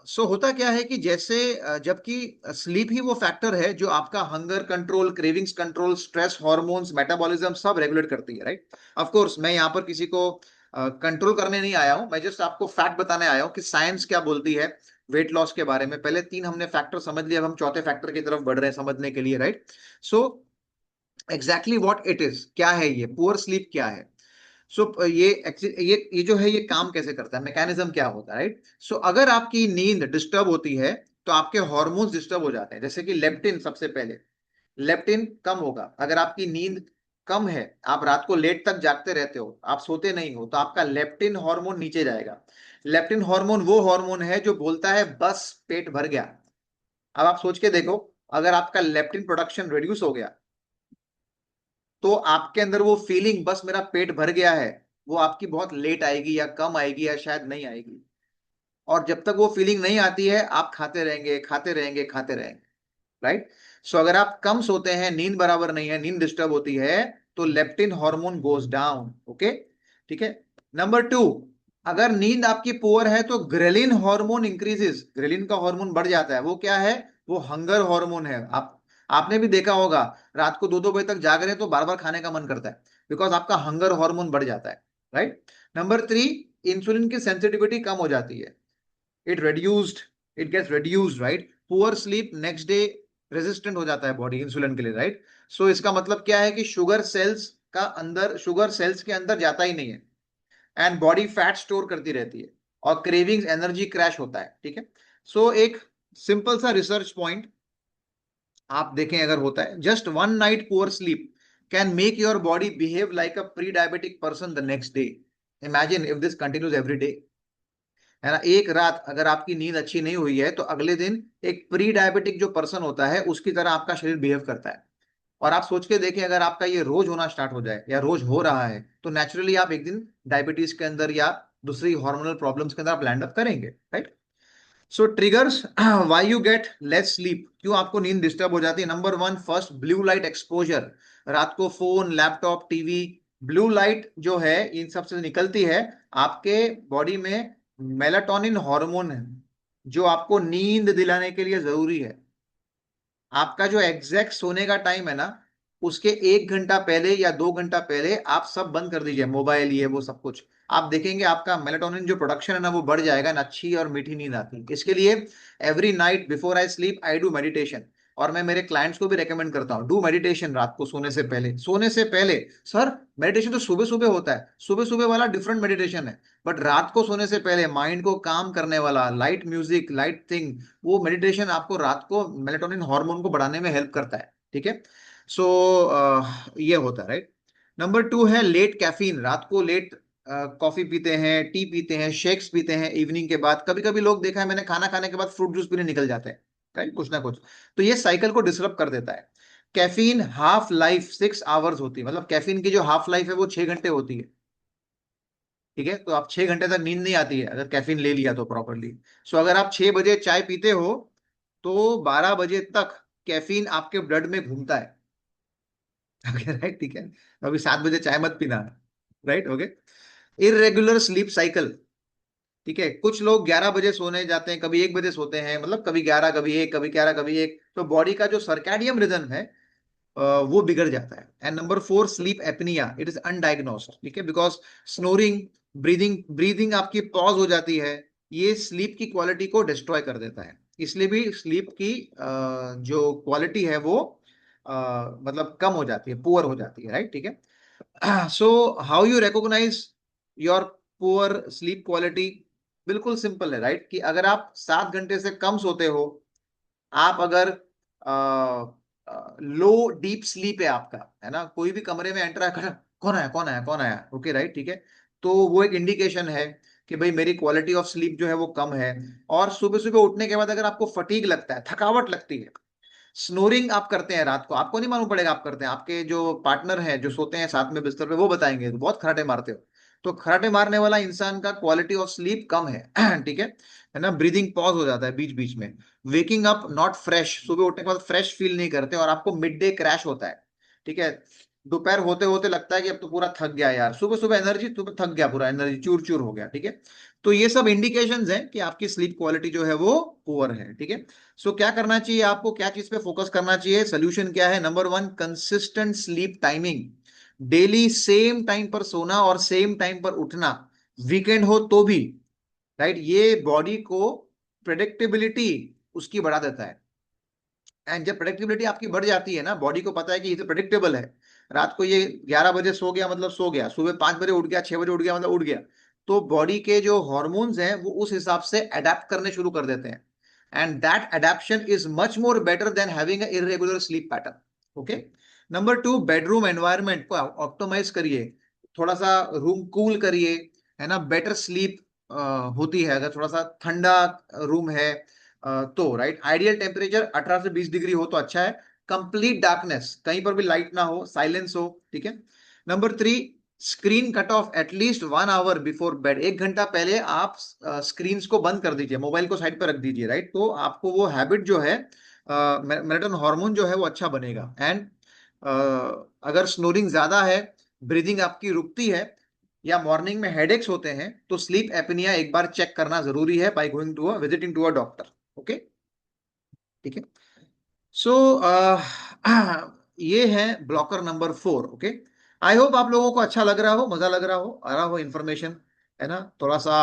सो होता क्या है कि जैसे जबकि स्लीप ही वो फैक्टर है जो आपका hunger control, cravings control, stress hormones, metabolism सब रेगुलेट करती है, राइट। ऑफ कोर्स मैं यहाँ पर किसी को कंट्रोल करने नहीं आया हूं, मैं जस्ट आपको फैक्ट बताने आया हूं कि साइंस क्या बोलती है वेट लॉस के बारे में। पहले तीन हमने फैक्टर समझ लिया, अब हम चौथे फैक्टर की तरफ बढ़ रहे हैं समझने के लिए, right. So exactly what it is, क्या है ये पुअर स्लीप, क्या है। सो ये जो है ये काम कैसे करता है, मैकेनिज्म क्या होता है, राइट। सो अगर आपकी नींद डिस्टर्ब होती है तो आपके हॉर्मोन्स डिस्टर्ब हो जाते हैं, जैसे कि लेप्टिन। सबसे पहले लेप्टिन कम होगा अगर आपकी नींद कम है, आप रात को लेट तक जागते रहते हो, आप सोते नहीं हो, तो आपका लेप्टिन हार्मोन नीचे जाएगा। लेप्टिन हार्मोन वो हार्मोन है जो बोलता है बस पेट भर गया, अब आप सोच के देखो, अगर आपका लेप्टिन प्रोडक्शन रिड्यूस हो गया तो आपके अंदर वो फीलिंग बस मेरा पेट भर गया है, वो आपकी बहुत लेट आएगी या कम आएगी या शायद नहीं आएगी। और जब तक वो फीलिंग नहीं आती है आप खाते रहेंगे खाते रहेंगे खाते रहेंगे, राइट। सो अगर आप कम सोते हैं, नींद बराबर नहीं है, नींद डिस्टर्ब होती है, तो leptin hormone goes down. Okay, ठीक है। नंबर टू, अगर नींद आपकी पुअर है तो ग्रेलिन हार्मोन इंक्रीजेस, ग्रेलिन का हार्मोन बढ़ जाता है। वो क्या है? वो हंगर हार्मोन है। आपने भी देखा होगा, रात को 2-2 बजे तक जाग रहे हैं तो बार बार खाने का मन करता है, बिकॉज आपका हंगर हार्मोन बढ़ जाता है, राइट। नंबर थ्री, इंसुलिन की सेंसिटिविटी कम हो जाती है, it reduced it gets reduced, right? Poor sleep next day resistant हो जाता है बॉडी इंसुलिन के लिए, राइट। सो इसका मतलब क्या है कि शुगर सेल्स के अंदर जाता ही नहीं है, एंड बॉडी फैट स्टोर करती रहती है, और क्रेविंग्स एनर्जी क्रैश होता है, ठीक है। सो एक सिंपल सा रिसर्च पॉइंट आप देखें, अगर होता है, just one night poor sleep can make your body behave like a pre diabetic person the next day. Imagine if this continues every day, है ना। एक रात अगर आपकी नींद अच्छी नहीं हुई है तो अगले दिन एक प्री डायबिटिक जो पर्सन होता है उसकी तरह आपका शरीर बिहेव करता है। और आप सोच के देखें, अगर आपका ये रोज होना स्टार्ट हो जाए या रोज हो रहा है तो नेचुरली आप एक दिन डायबिटीज के अंदर या दूसरी हार्मोनल प्रॉब्लम्स के अंदर आप लैंड अप करेंगे, right. So triggers why you get less sleep, क्यों आपको नींद डिस्टर्ब हो जाती है। Number one, first, blue light exposure. रात को phone, laptop, TV, blue light जो है इन सब से निकलती है, आपके बॉडी में मेलाटोनिन हार्मोन है जो आपको नींद दिलाने के लिए जरूरी है। आपका जो एग्जैक्ट सोने का टाइम है ना, उसके 1 घंटा पहले या 2 घंटा पहले आप सब बंद कर दीजिए, मोबाइल ये वो सब कुछ। आप देखेंगे आपका मेलाटोनिन जो प्रोडक्शन है ना वो बढ़ जाएगा ना, अच्छी और मीठी नींद आती है। इसके लिए every night before I sleep I do meditation, और मैं मेरे क्लाइंट्स को भी रेकमेंड करता हूँ, डू मेडिटेशन रात को सोने से पहले। सोने से पहले सर, मेडिटेशन तो सुबह सुबह होता है, सुबह सुबह वाला डिफरेंट मेडिटेशन है, बट रात को सोने से पहले माइंड को काम करने वाला लाइट म्यूजिक, लाइट थिंग, वो मेडिटेशन आपको रात को मेलेटोनिन हार्मोन को बढ़ाने में हेल्प करता है, ठीक है। सो ये होता है, राइट। नंबर टू है लेट कैफीन। रात को लेट कॉफी पीते हैं, टी पीते हैं, शेक्स पीते हैं इवनिंग के बाद। कभी कभी लोग देखा है मैंने, खाना खाने के बाद फ्रूट जूस पीने निकल जाते हैं, राइट, कुछ ना कुछ। तो ये साइकिल को डिसरप्ट कर देता है। कैफीन हाफ लाइफ 6 आवर्स होती है, मतलब कैफीन की जो हाफ लाइफ है वो 6 घंटे होती है, ठीक है। तो आप 6 घंटे तक नींद नहीं आती है अगर कैफीन ले लिया तो प्रॉपरली। सो अगर आप 6 बजे चाय पीते हो तो 12 बजे तक कैफीन आपके ब्लड में घूमता है। ओके, राइट, ठीक है। अभी 7 बजे चाय मत पीना, right, okay. Irregular sleep cycle, ठीक है। कुछ लोग 11 बजे सोने जाते हैं, कभी 1 बजे सोते हैं, मतलब कभी 11, कभी 1, कभी 11, कभी 1, तो बॉडी का जो सर्कैडियम रिदम है वो बिगड़ जाता है। And number four, sleep apnea, it is undiagnosed, ठीक है, बिकॉज स्नोरिंग, ब्रीदिंग ब्रीदिंग आपकी पॉज हो जाती है, ये स्लीप की क्वालिटी को डिस्ट्रॉय कर देता है। इसलिए भी स्लीप की जो क्वालिटी है वो मतलब कम हो जाती है, पुअर हो जाती है, राइट, ठीक है। So how you recognise your poor sleep quality, बिल्कुल सिंपल है, राइट, कि अगर आप 7 घंटे से कम सोते हो, आप अगर लो डीप स्लीप है आपका, है ना, कोई भी कमरे में एंटर आकर कौन आया कौन आया कौन आया, ओके, राइट, ठीक है, तो वो एक इंडिकेशन है कि भाई मेरी क्वालिटी ऑफ स्लीप जो है वो कम है। और सुबह सुबह उठने के बाद अगर आपको फटीग लगता है, थकावट लगती है, स्नोरिंग आप करते हैं रात को, आपको नहीं मालूम पड़ेगा आप करते हैं, आपके जो पार्टनर है जो सोते हैं साथ में बिस्तर पे वो बताएंगे तो बहुत खराटे मारते हो, तो खराटे मारने वाला इंसान का क्वालिटी ऑफ स्लीप कम है। ठीक है ना। ब्रीदिंग पॉज हो जाता है बीच बीच में, वेकिंग अप नॉट फ्रेश, सुबह उठने के बाद फ्रेश फील नहीं करते, और आपको मिड डे क्रैश होता है, ठीक है। दोपहर होते होते लगता है कि अब तो पूरा थक गया यार, सुबह सुबह एनर्जी, सुबह थक गया, पूरा एनर्जी चूर चूर हो गया, ठीक है। तो ये सब इंडिकेशंस हैं कि आपकी स्लीप क्वालिटी जो है वो पुअर है, ठीक है। सो क्या करना चाहिए आपको, क्या चीज पे फोकस करना चाहिए, सोल्यूशन क्या है। Number one, consistent sleep timing, daily same time पर सोना और सेम टाइम पर उठना, वीकेंड हो तो भी, राइट, ये बॉडी को प्रेडिक्टेबिलिटी उसकी बढ़ा देता है। एंड जब प्रेडिक्टेबिलिटी आपकी बढ़ जाती है ना, बॉडी को पता है कि ये तो प्रेडिक्टेबल है, रात को ये 11 बजे सो गया मतलब सो गया, सुबह 5 बजे उठ गया, 6 बजे उठ गया मतलब उठ गया, तो बॉडी के जो हॉर्मोन्स हैं वो उस हिसाब से अडेप्ट करने शुरू कर देते हैं। And that adaptation is much more better than having irregular sleep pattern, okay. Number two, bedroom environment को ऑप्टिमाइज करिए, थोड़ा सा रूम कूल करिए, है ना, बेटर स्लीप होती है अगर थोड़ा सा ठंडा रूम है, तो राइट, आइडियल टेम्परेचर 18 से 20 डिग्री हो तो अच्छा है। कंप्लीट डार्कनेस, कहीं पर भी लाइट ना हो, साइलेंस हो, ठीक है। Number 3, screen cut off at least 1 hour before bed. 1 घंटा पहले आप स्क्रीन को बंद कर दीजिए, मोबाइल को साइड पर रख दीजिए, राइट। तो आपको वो हैबिट जो है, मेलेटोनिन हार्मोन जो है वो अच्छा बनेगा। एंड अगर स्नोरिंग ज्यादा है, ब्रीदिंग आपकी रुकती है, या मॉर्निंग में हेडेक्स होते हैं, तो स्लीप एपनिया एक बार चेक करना जरूरी है by going to a visiting to a doctor. Okay, ठीक है। सो ये है blocker number 4। Okay, I hope आप लोगों को अच्छा लग रहा हो, मजा लग रहा हो, आ रहा हो इंफॉर्मेशन, है ना। थोड़ा सा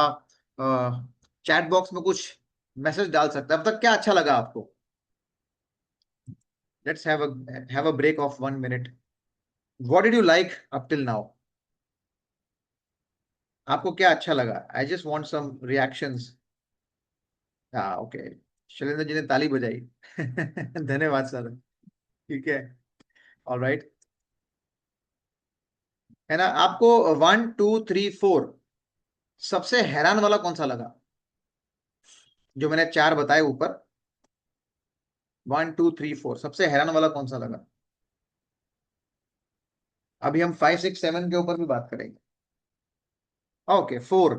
चैट बॉक्स में कुछ मैसेज डाल सकते हैं। अब तक क्या अच्छा लगा आपको? Let's have a break of 1 minute. What did you like up till now? आपको क्या अच्छा लगा? I just want some reactions. हाँ, ओके, शैलेंद्र जी ने ताली बजाई। धन्यवाद सर। ठीक है, ऑलराइट, है ना। आपको 1 2 3 4 सबसे हैरान वाला कौन सा लगा, जो मैंने 4 बताए ऊपर? 1 2 3 4 सबसे हैरान वाला कौन सा लगा? अभी हम 5 6 7 के ऊपर भी बात करेंगे। ओके, 4।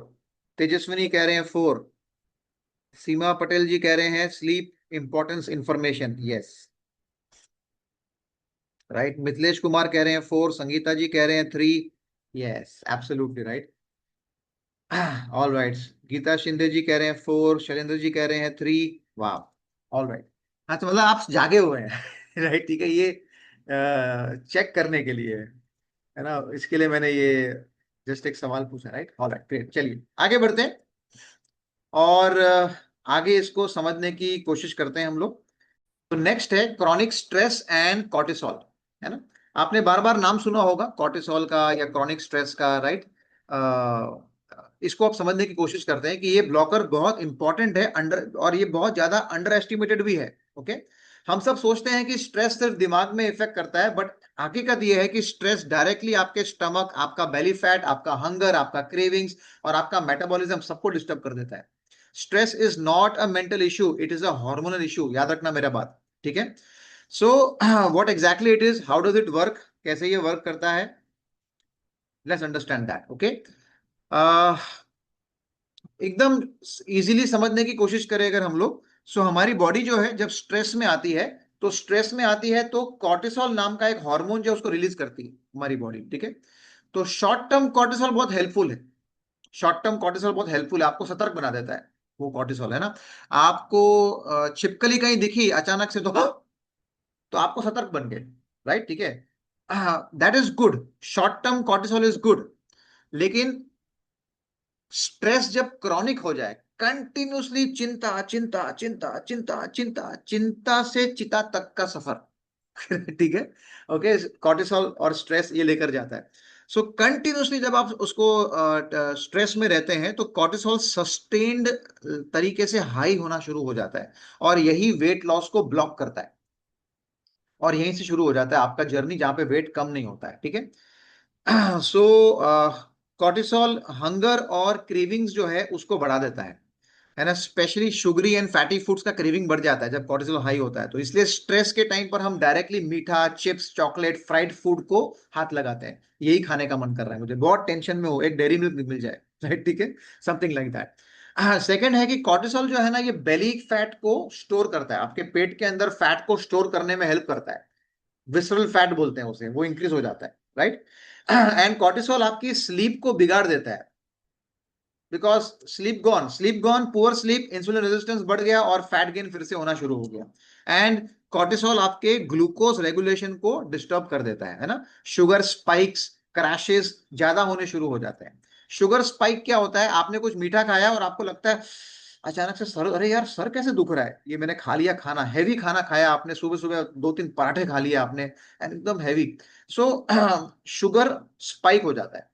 तेजस्विनी कह रहे हैं 4। सीमा पटेल जी कह रहे हैं sleep importance information, yes, right. Mithilesh Kumar कह रहे हैं 4। संगीता जी कह रहे हैं 3। Yes, absolutely right. All right, Geeta Shinde ji कह रहे हैं 4। शैलेंद्र जी कह रहे हैं 3। वाह, ऑल राइट। हाँ, तो मतलब आप जागे हुए हैं। राइट, ठीक है। ये चेक करने के लिए है ना, इसके लिए मैंने ये जस्ट एक सवाल पूछा, राइट। ऑल राइट, ग्रेट, चलिए आगे बढ़ते हैं और आगे इसको समझने की कोशिश करते हैं हम लोग। तो नेक्स्ट है क्रॉनिक स्ट्रेस एंड कॉर्टिसोल, है ना। आपने बार बार नाम सुना होगा कॉर्टिसोल का या क्रॉनिक स्ट्रेस का, राइट। इसको आप समझने की कोशिश करते हैं कि ये ब्लॉकर बहुत इंपॉर्टेंट है, अंडर, और ये बहुत ज्यादा अंडर एस्टिमेटेड भी है। ओके, हम सब सोचते हैं कि स्ट्रेस सिर्फ दिमाग में इफेक्ट करता है, बट हकीकत ये है कि स्ट्रेस डायरेक्टली आपके स्टमक, आपका बेली फैट, आपका हंगर, आपका क्रेविंग्स और आपका मेटाबॉलिज्म सबको डिस्टर्ब कर देता है। Stress is not a mental issue, it is a hormonal issue, याद रखना मेरा बात, ठीक है। So what exactly it is, how does it work, कैसे ये वर्क करता है, लेट्स अंडरस्टैंड दैट। ओके, एकदम इजीली समझने की कोशिश करें अगर हम लोग, सो हमारी बॉडी जो है जब स्ट्रेस में आती है, तो स्ट्रेस में आती है तो कॉर्टिसोल नाम का एक हार्मोन जो है उसको रिलीज करती है हमारी बॉडी, ठीक है। तो शॉर्ट टर्म कॉर्टिसोल बहुत हेल्पफुल है। शॉर्ट टर्म कॉर्टिसोल बहुत हेल्पफुल है, आपको सतर्क बना देता है वो कॉर्टिसोल, है ना। आपको छिपकली कहीं दिखी अचानक से, तो आपको सतर्क बन गए, राइट, ठीक है। That is good, short term cortisol is good. लेकिन स्ट्रेस जब क्रॉनिक हो जाए, कंटिन्यूसली चिंता चिंता चिंता चिंता चिंता, चिंता से चिता तक का सफर, ठीक है। ओके, कॉर्टिसोल और स्ट्रेस ये लेकर जाता है। सो कंटिन्यूसली जब आप उसको स्ट्रेस में रहते हैं, तो कॉर्टिसोल सस्टेन्ड तरीके से हाई होना शुरू हो जाता है, और यही वेट लॉस को ब्लॉक करता है, और यहीं से शुरू हो जाता है आपका जर्नी जहां पे वेट कम नहीं होता है, ठीक है। सो कॉर्टिसोल हंगर और क्रेविंग्स जो है उसको बढ़ा देता है ना। Specially sugary and fatty foods का क्रेविंग बढ़ जाता है जब कॉर्टिसोल हाई होता है। तो इसलिए स्ट्रेस के टाइम पर हम डायरेक्टली मीठा, चिप्स, चॉकलेट, फ्राइड फूड को हाथ लगाते हैं, यही खाने का मन कर रहा है मुझे, बहुत टेंशन में हो, एक डेयरी मिल्क मिल जाए, राइट, ठीक है, समथिंग लाइक दैट। सेकेंड है कि कॉर्टिसोल जो है ना, ये बेली फैट को स्टोर करता है, आपके पेट के अंदर फैट को स्टोर करने में हेल्प करता है। विसरल फैट बोलते हैं उसे, वो इंक्रीज हो जाता है, राइट। एंड कॉर्टिसोल आपकी स्लीप को बिगाड़ देता है, because sleep gone, poor sleep, insulin resistance बढ़ गया और फैट गेन फिर से होना शुरू हो गया। एंड कॉर्टिसोल आपके ग्लूकोज रेगुलेशन को डिस्टर्ब कर देता है ना। शुगर स्पाइक्स, क्रैशेस ज्यादा होने शुरू हो जाते हैं। शुगर स्पाइक क्या होता है, आपने कुछ मीठा खाया और आपको लगता है अचानक से सर, अरे यार सर कैसे दुख रहा है, ये मैंने खा लिया खाना, हैवी खाना खाया आपने, सुबह सुबह 2 3 पराठे खा लिए आपने, एकदम हैवी। सो शुगर स्पाइक हो जाता है।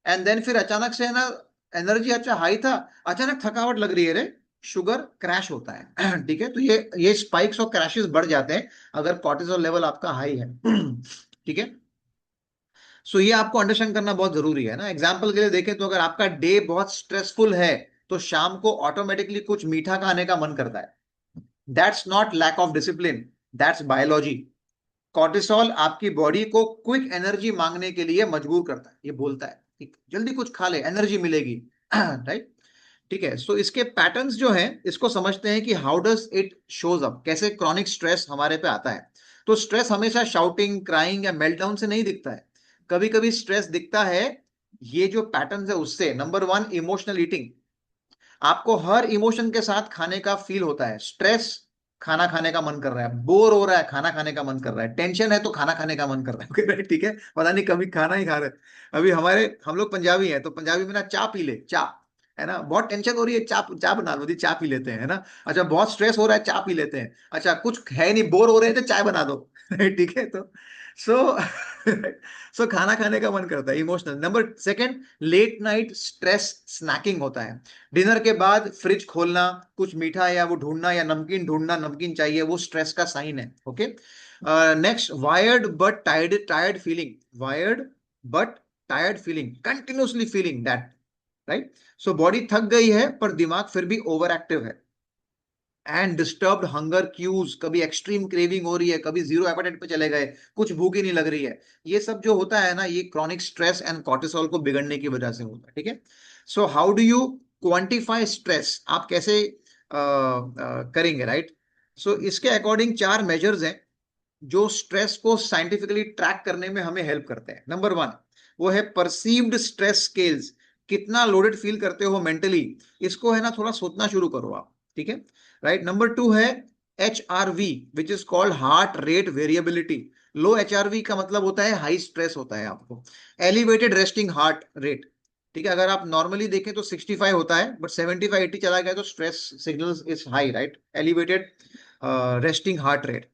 एंड देन फिर अचानक से है ना, एनर्जी अच्छा हाई था, अचानक थकावट लग रही है रे, शुगर क्रैश होता है। ठीक है, तो ये स्पाइक्स और क्रैशेस बढ़ जाते हैं अगर कॉर्टिसोल लेवल आपका हाई है। ठीक है, सो ये आपको अंडरस्टैंड करना बहुत जरूरी है ना। एग्जाम्पल के लिए देखें तो अगर आपका डे बहुत स्ट्रेसफुल है, तो शाम को ऑटोमेटिकली कुछ मीठा खाने का मन करता है, that's not lack of discipline, that's biology. Cortisol आपकी बॉडी को क्विक एनर्जी मांगने के लिए मजबूर करता है, ये बोलता है ठीक जल्दी कुछ खा ले एनर्जी मिलेगी राइट। ठीक है, सो इसके पैटर्न्स जो हैं इसको समझते हैं कि how does it shows up, कैसे क्रॉनिक स्ट्रेस हमारे पे आता है। तो स्ट्रेस हमेशा शाउटिंग, क्राइंग या मेल्टडाउन से नहीं दिखता है, कभी कभी स्ट्रेस दिखता है ये जो पैटर्न्स है उससे। Number one, emotional eating. आपको हर इमोशन के साथ खाने का फील होता है। स्ट्रेस, खाना खाने का मन कर रहा है, बोर हो रहा है, खाना खाने का मन कर रहा है, टेंशन है तो खाना खाने का मन कर रहा है okay, ठीक है, पता नहीं कभी खाना ही खा रहे। अभी हम लोग पंजाबी हैं तो पंजाबी में ना चा पी ले, चा, है ना, बहुत टेंशन हो रही है, चा चा बना लो जी, चा पी लेते हैं, है ना। अच्छा, बहुत स्ट्रेस हो रहा है, चा पी लेते हैं। अच्छा, कुछ है नहीं, बोर हो रहे हैं तो चाय बना दो ठीक है, तो सो सो खाना खाने का मन करता है, emotional. Number second, late night stress snacking होता है। डिनर के बाद फ्रिज खोलना, कुछ मीठा या वो ढूंढना या नमकीन ढूंढना, नमकीन चाहिए, वो स्ट्रेस का साइन है। Okay, next, wired but tired, tired feeling, wired but tired feeling, continuously feeling that, right. So body थक गई है पर दिमाग फिर भी ओवर एक्टिव है। एंड डिस्टर्ब्ड हंगर क्यूज, कभी एक्सट्रीम क्रेविंग हो रही है, कभी जीरो एपेटाइट पे चले गए, कुछ भूख ही नहीं लग रही है। ये सब जो होता है ना, ये क्रॉनिक स्ट्रेस एंड कॉर्टिसोल को बिगड़ने की वजह से होता है। ठीक है, so how do you quantify stress, आप कैसे करेंगे, राइट। सो इसके अकॉर्डिंग चार मेजर्स हैं जो स्ट्रेस को साइंटिफिकली ट्रैक करने में हमें हेल्प करते हैं। नंबर वन, वो है परसीव्ड स्ट्रेस स्केल्स, कितना लोडेड फील करते हो मेंटली, इसको है ना थोड़ा सोचना शुरू करो आप। ठीक है, राइट। नंबर टू है HRV, which is called heart rate variability. Low HRV का मतलब होता है हाई स्ट्रेस होता है आपको। एलिवेटेड रेस्टिंग हार्ट रेट, ठीक है, अगर आप नॉर्मली देखें तो 65 होता है, बट 75 80 चला गया तो stress signals is high, right. Elevated resting heart rate.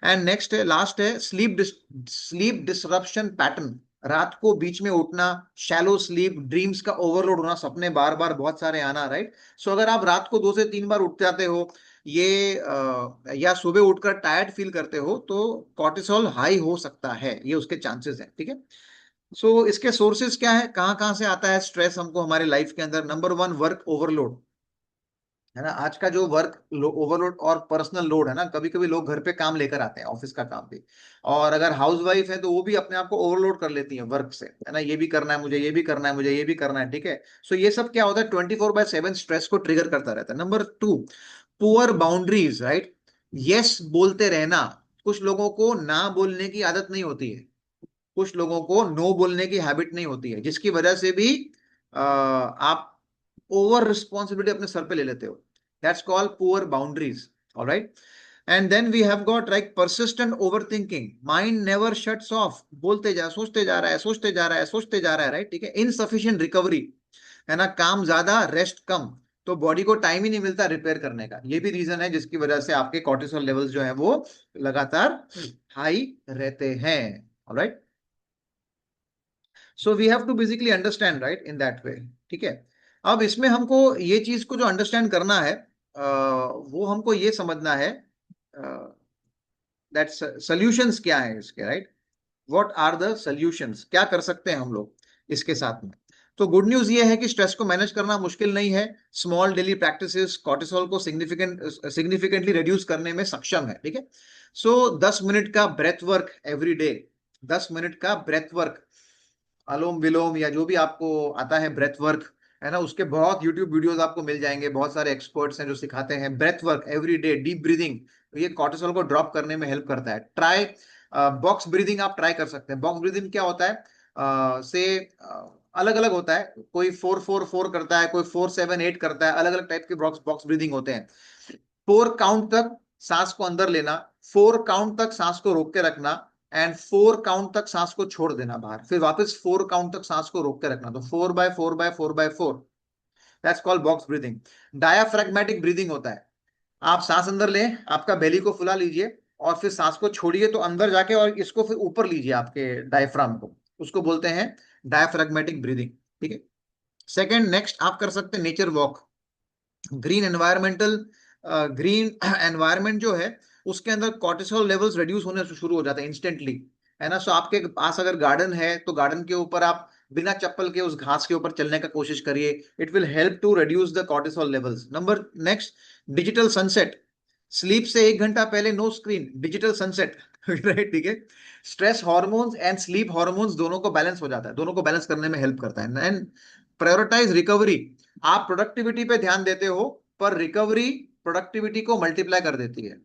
And next है, लास्ट है, स्लीप डिसरप्शन पैटर्न, रात को बीच में उठना, शैलो स्लीप, ड्रीम्स का ओवरलोड होना, सपने बार बार बहुत सारे आना, राइट। सो अगर आप रात को 2 से 3 बार उठ जाते हो ये या सुबह उठकर टायर्ड फील करते हो तो कॉर्टिसोल हाई हो सकता है, ये उसके चांसेस हैं। ठीक है, सो इसके सोर्सेज क्या है, कहाँ कहाँ से आता है स्ट्रेस हमको हमारे लाइफ के अंदर। नंबर वन, वर्क ओवरलोड, है ना। आज का जो वर्क ओवरलोड और पर्सनल लोड है ना, कभी कभी लोग घर पे काम लेकर आते हैं, ऑफिस का काम भी, और अगर हाउस वाइफ है तो वो भी अपने आप को ओवरलोड कर लेती है वर्क से, है ना, ये भी करना है मुझे, ये भी करना है मुझे, ये भी करना है। ठीक है, सो ये सब क्या होता है, 24/7 स्ट्रेस को ट्रिगर करता रहता है। Number two, poor boundaries, right. Yes बोलते रहना, कुछ लोगों को ना बोलने की आदत नहीं होती है, कुछ लोगों को नो बोलने की हैबिट नहीं होती है, जिसकी वजह से भी आप ओवर रिस्पॉन्सिबिलिटी अपने सर पे ले लेते हो। That's called poor boundaries, alright. And then we have got like persistent overthinking, mind never shuts off, बोलते जा, सोचते जा रहा है, सोचते जा रहा है, सोचते जा रहा है, राइट। ठीक है, इनसफिशिएंट रिकवरी, है ना, काम ज्यादा रेस्ट कम, तो बॉडी को टाइम ही नहीं मिलता रिपेयर करने का। ये भी रीजन है जिसकी वजह से आपके कॉर्टिसोल लेवल्स जो है वो लगातार हाई रहते हैं, alright. So we have to basically understand, right, in that way. ठीक है, अब इसमें हमको ये चीज को जो अंडरस्टैंड करना है वो हमको ये समझना है दैट सॉल्यूशंस क्या है इसके, right. What are the solutions, क्या कर सकते हैं हम लोग इसके साथ में। तो गुड न्यूज ये है कि स्ट्रेस को मैनेज करना मुश्किल नहीं है। स्मॉल डेली प्रैक्टिसेस कॉर्टिसोल को सिग्निफिकेंटली रिड्यूस करने में सक्षम है। ठीक है, सो 10 मिनट का breath work every day, 10 minute का ब्रेथ वर्क, अलोम विलोम या जो भी आपको आता है ब्रेथ वर्क, है ना, उसके बहुत यूट्यूब वीडियोस आपको मिल जाएंगे, बहुत सारे एक्सपर्ट्स हैं जो सिखाते हैं breath work every day, deep breathing, ये कॉर्टिसोल को ड्रॉप करने में हेल्प करता है। ट्राई बॉक्स ब्रीदिंग, आप ट्राई कर सकते हैं। बॉक्स ब्रीदिंग क्या होता है, से अलग अलग होता है, कोई 4-4-4 करता है, कोई 4-7-8 करता है, अलग अलग टाइप के बॉक्स बॉक्स ब्रीदिंग होते हैं। 4 काउंट तक सांस को अंदर लेना, 4 काउंट तक सांस को रोक के रखना, एंड 4 काउंट तक सांस को छोड़ देना बाहर, फिर वापस 4 काउंट तक सांस को रोक के रखना, तो 4/4/4/4, that's called box breathing. Diaphragmatic breathing होता है, आप सांस अंदर लें, आपका बेली को फुला लीजिए और फिर सांस को छोड़िए तो अंदर जाके, और इसको फिर ऊपर लीजिए आपके डायफ्राम को, उसको बोलते हैं डायाफ्रैग्मेटिक ब्रीदिंग। ठीक है, सेकंड, नेक्स्ट आप कर सकते हैं nature walk. Green environmental, green environment जो है उसके अंदर कॉर्टिसोल लेवल्स रिड्यूस होने से शुरू हो जाते हैं इंस्टेंटली, है ना। सो आपके पास अगर गार्डन है तो गार्डन के ऊपर आप बिना चप्पल के उस घास के ऊपर चलने का कोशिश करिए, it will help to reduce the cortisol levels. Number next, digital sunset, sleep से 1 घंटा पहले no screen, digital sunset, right, ठीक है। Stress hormones and sleep hormones दोनों को बैलेंस हो जाता है, दोनों को बैलेंस करने में हेल्प करता है। एंड प्रायोरिटाइज रिकवरी, आप प्रोडक्टिविटी पे ध्यान देते हो पर रिकवरी प्रोडक्टिविटी को मल्टीप्लाई कर देती है,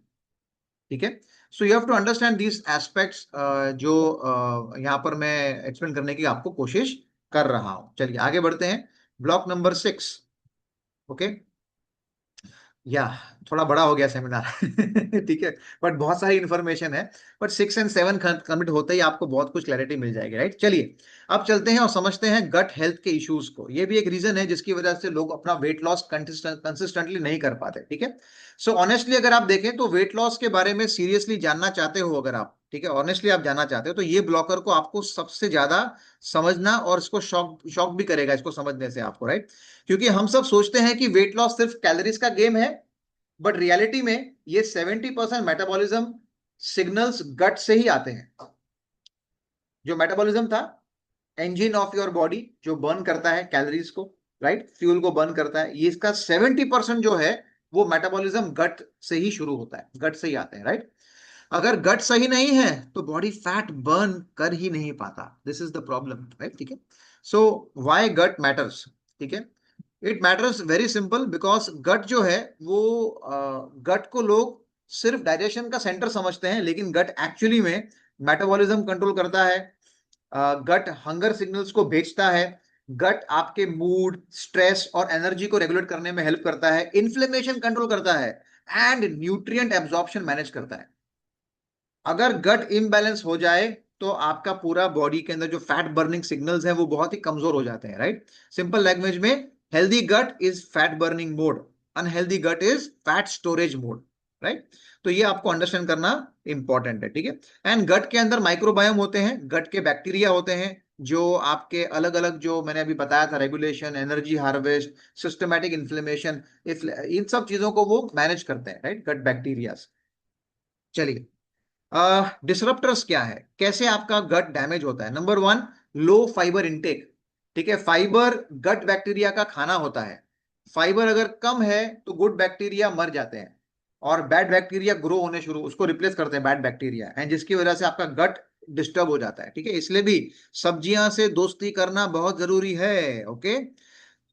ठीक है। So you have to understand these aspects, जो यहाँ पर मैं एक्सप्लेन करने की आपको कोशिश कर रहा हूं। चलिए आगे बढ़ते हैं, ब्लॉक नंबर 6। ओके, या थोड़ा बड़ा हो गया सेमिनार, ठीक है, बट बहुत सारी इंफॉर्मेशन है। बट 6 और 7 कंप्लीट होते ही आपको बहुत कुछ क्लैरिटी मिल जाएगी, राइट। चलिए अब चलते हैं और समझते हैं गट हेल्थ के इश्यूज को। ये भी एक रीजन है जिसकी वजह से लोग अपना वेट लॉस कंसिस्टेंटली नहीं कर पाते, ठीक है। सो ऑनेस्टली अगर आप देखें तो वेट लॉस के बारे में सीरियसली जानना चाहते हो अगर आप, ठीक है, ऑनेस्टली आप जानना चाहते हो, तो ये ब्लॉकर को आपको सबसे ज्यादा समझना, और इसको शॉक शॉक भी करेगा इसको समझने से आपको, राइट। क्योंकि हम सब सोचते हैं कि वेट लॉस सिर्फ कैलोरीज का गेम है, बट रियलिटी में ये 70% मेटाबॉलिज्म सिग्नल्स गट से ही आते हैं। जो मेटाबॉलिज्म था, इंजन ऑफ योर बॉडी, जो बर्न करता है कैलोरीज को, राइट, फ्यूल को बर्न करता है, ये इसका 70% जो है वो मेटाबॉलिज्म गट से ही शुरू होता है, गट से ही आते हैं, राइट। अगर गट सही नहीं है तो बॉडी फैट बर्न कर ही नहीं पाता, this is the problem, right, ठीक है। सो व्हाई गट मैटर्स, ठीक है। It matters very simple, because gut जो है वो गट को लोग सिर्फ डाइजेशन का सेंटर समझते हैं, लेकिन गट एक्चुअली में मेटाबॉलिज्म कंट्रोल करता है, गट हंगर सिग्नल्स को भेजता है, गट आपके मूड, स्ट्रेस और एनर्जी को रेगुलेट करने में हेल्प करता है, इन्फ्लेमेशन कंट्रोल करता है, एंड न्यूट्रिएंट एब्जॉर्प्शन मैनेज करता है। अगर गट इम्बैलेंस हो जाए तो आपका पूरा बॉडी के अंदर जो फैट बर्निंग सिग्नल्स हैं वो बहुत ही कमजोर हो जाते हैं, राइट। सिंपल लैंग्वेज में, healthy gut is fat burning mode, unhealthy gut is fat storage mode, right. तो ये आपको अंडरस्टैंड करना इंपॉर्टेंट है, ठीक है। एंड गट के अंदर माइक्रोबायोम होते हैं, गट के बैक्टीरिया होते हैं, जो आपके अलग अलग, जो मैंने अभी बताया था, regulation, energy harvest, systematic inflammation, इन सब चीजों को वो मैनेज करते हैं, राइट, गट बैक्टीरिया। चलिए, डिसरप्टर्स क्या है, कैसे आपका गट डैमेज होता है। नंबर 1, लो फाइबर इंटेक, ठीक है। फाइबर गट बैक्टीरिया का खाना होता है, फाइबर अगर कम है तो गुड बैक्टीरिया मर जाते हैं और बैड बैक्टीरिया ग्रो होने शुरू, उसको रिप्लेस करते हैं बैड बैक्टीरिया, एंड जिसकी वजह से आपका गट डिस्टर्ब हो जाता है, ठीक है। इसलिए भी सब्जियां से दोस्ती करना बहुत जरूरी है, ओके,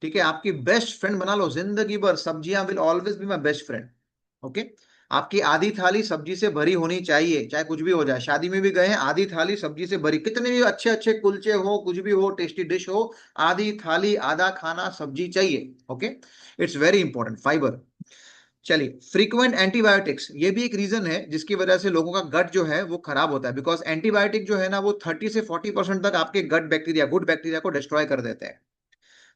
ठीक है। आपकी बेस्ट फ्रेंड बना लो जिंदगी भर, सब्जियां will always be my best friend, okay. आपकी आधी थाली सब्जी से भरी होनी चाहिए, चाहे कुछ भी हो जाए। शादी में भी गए हैं, आधी थाली सब्जी से भरी, कितने भी अच्छे अच्छे कुलचे हो, कुछ भी हो, टेस्टी डिश हो, आधी थाली आधा खाना सब्जी चाहिए, okay. It's very important, fibre. चलिए, फ्रीक्वेंट एंटीबायोटिक्स, ये भी एक रीजन है जिसकी वजह से लोगों का गट जो है वो खराब होता है, बिकॉज एंटीबायोटिक जो है ना वो 30 से 40% तक आपके गट बैक्टीरिया, गुड बैक्टीरिया को डिस्ट्रॉय कर देते हैं,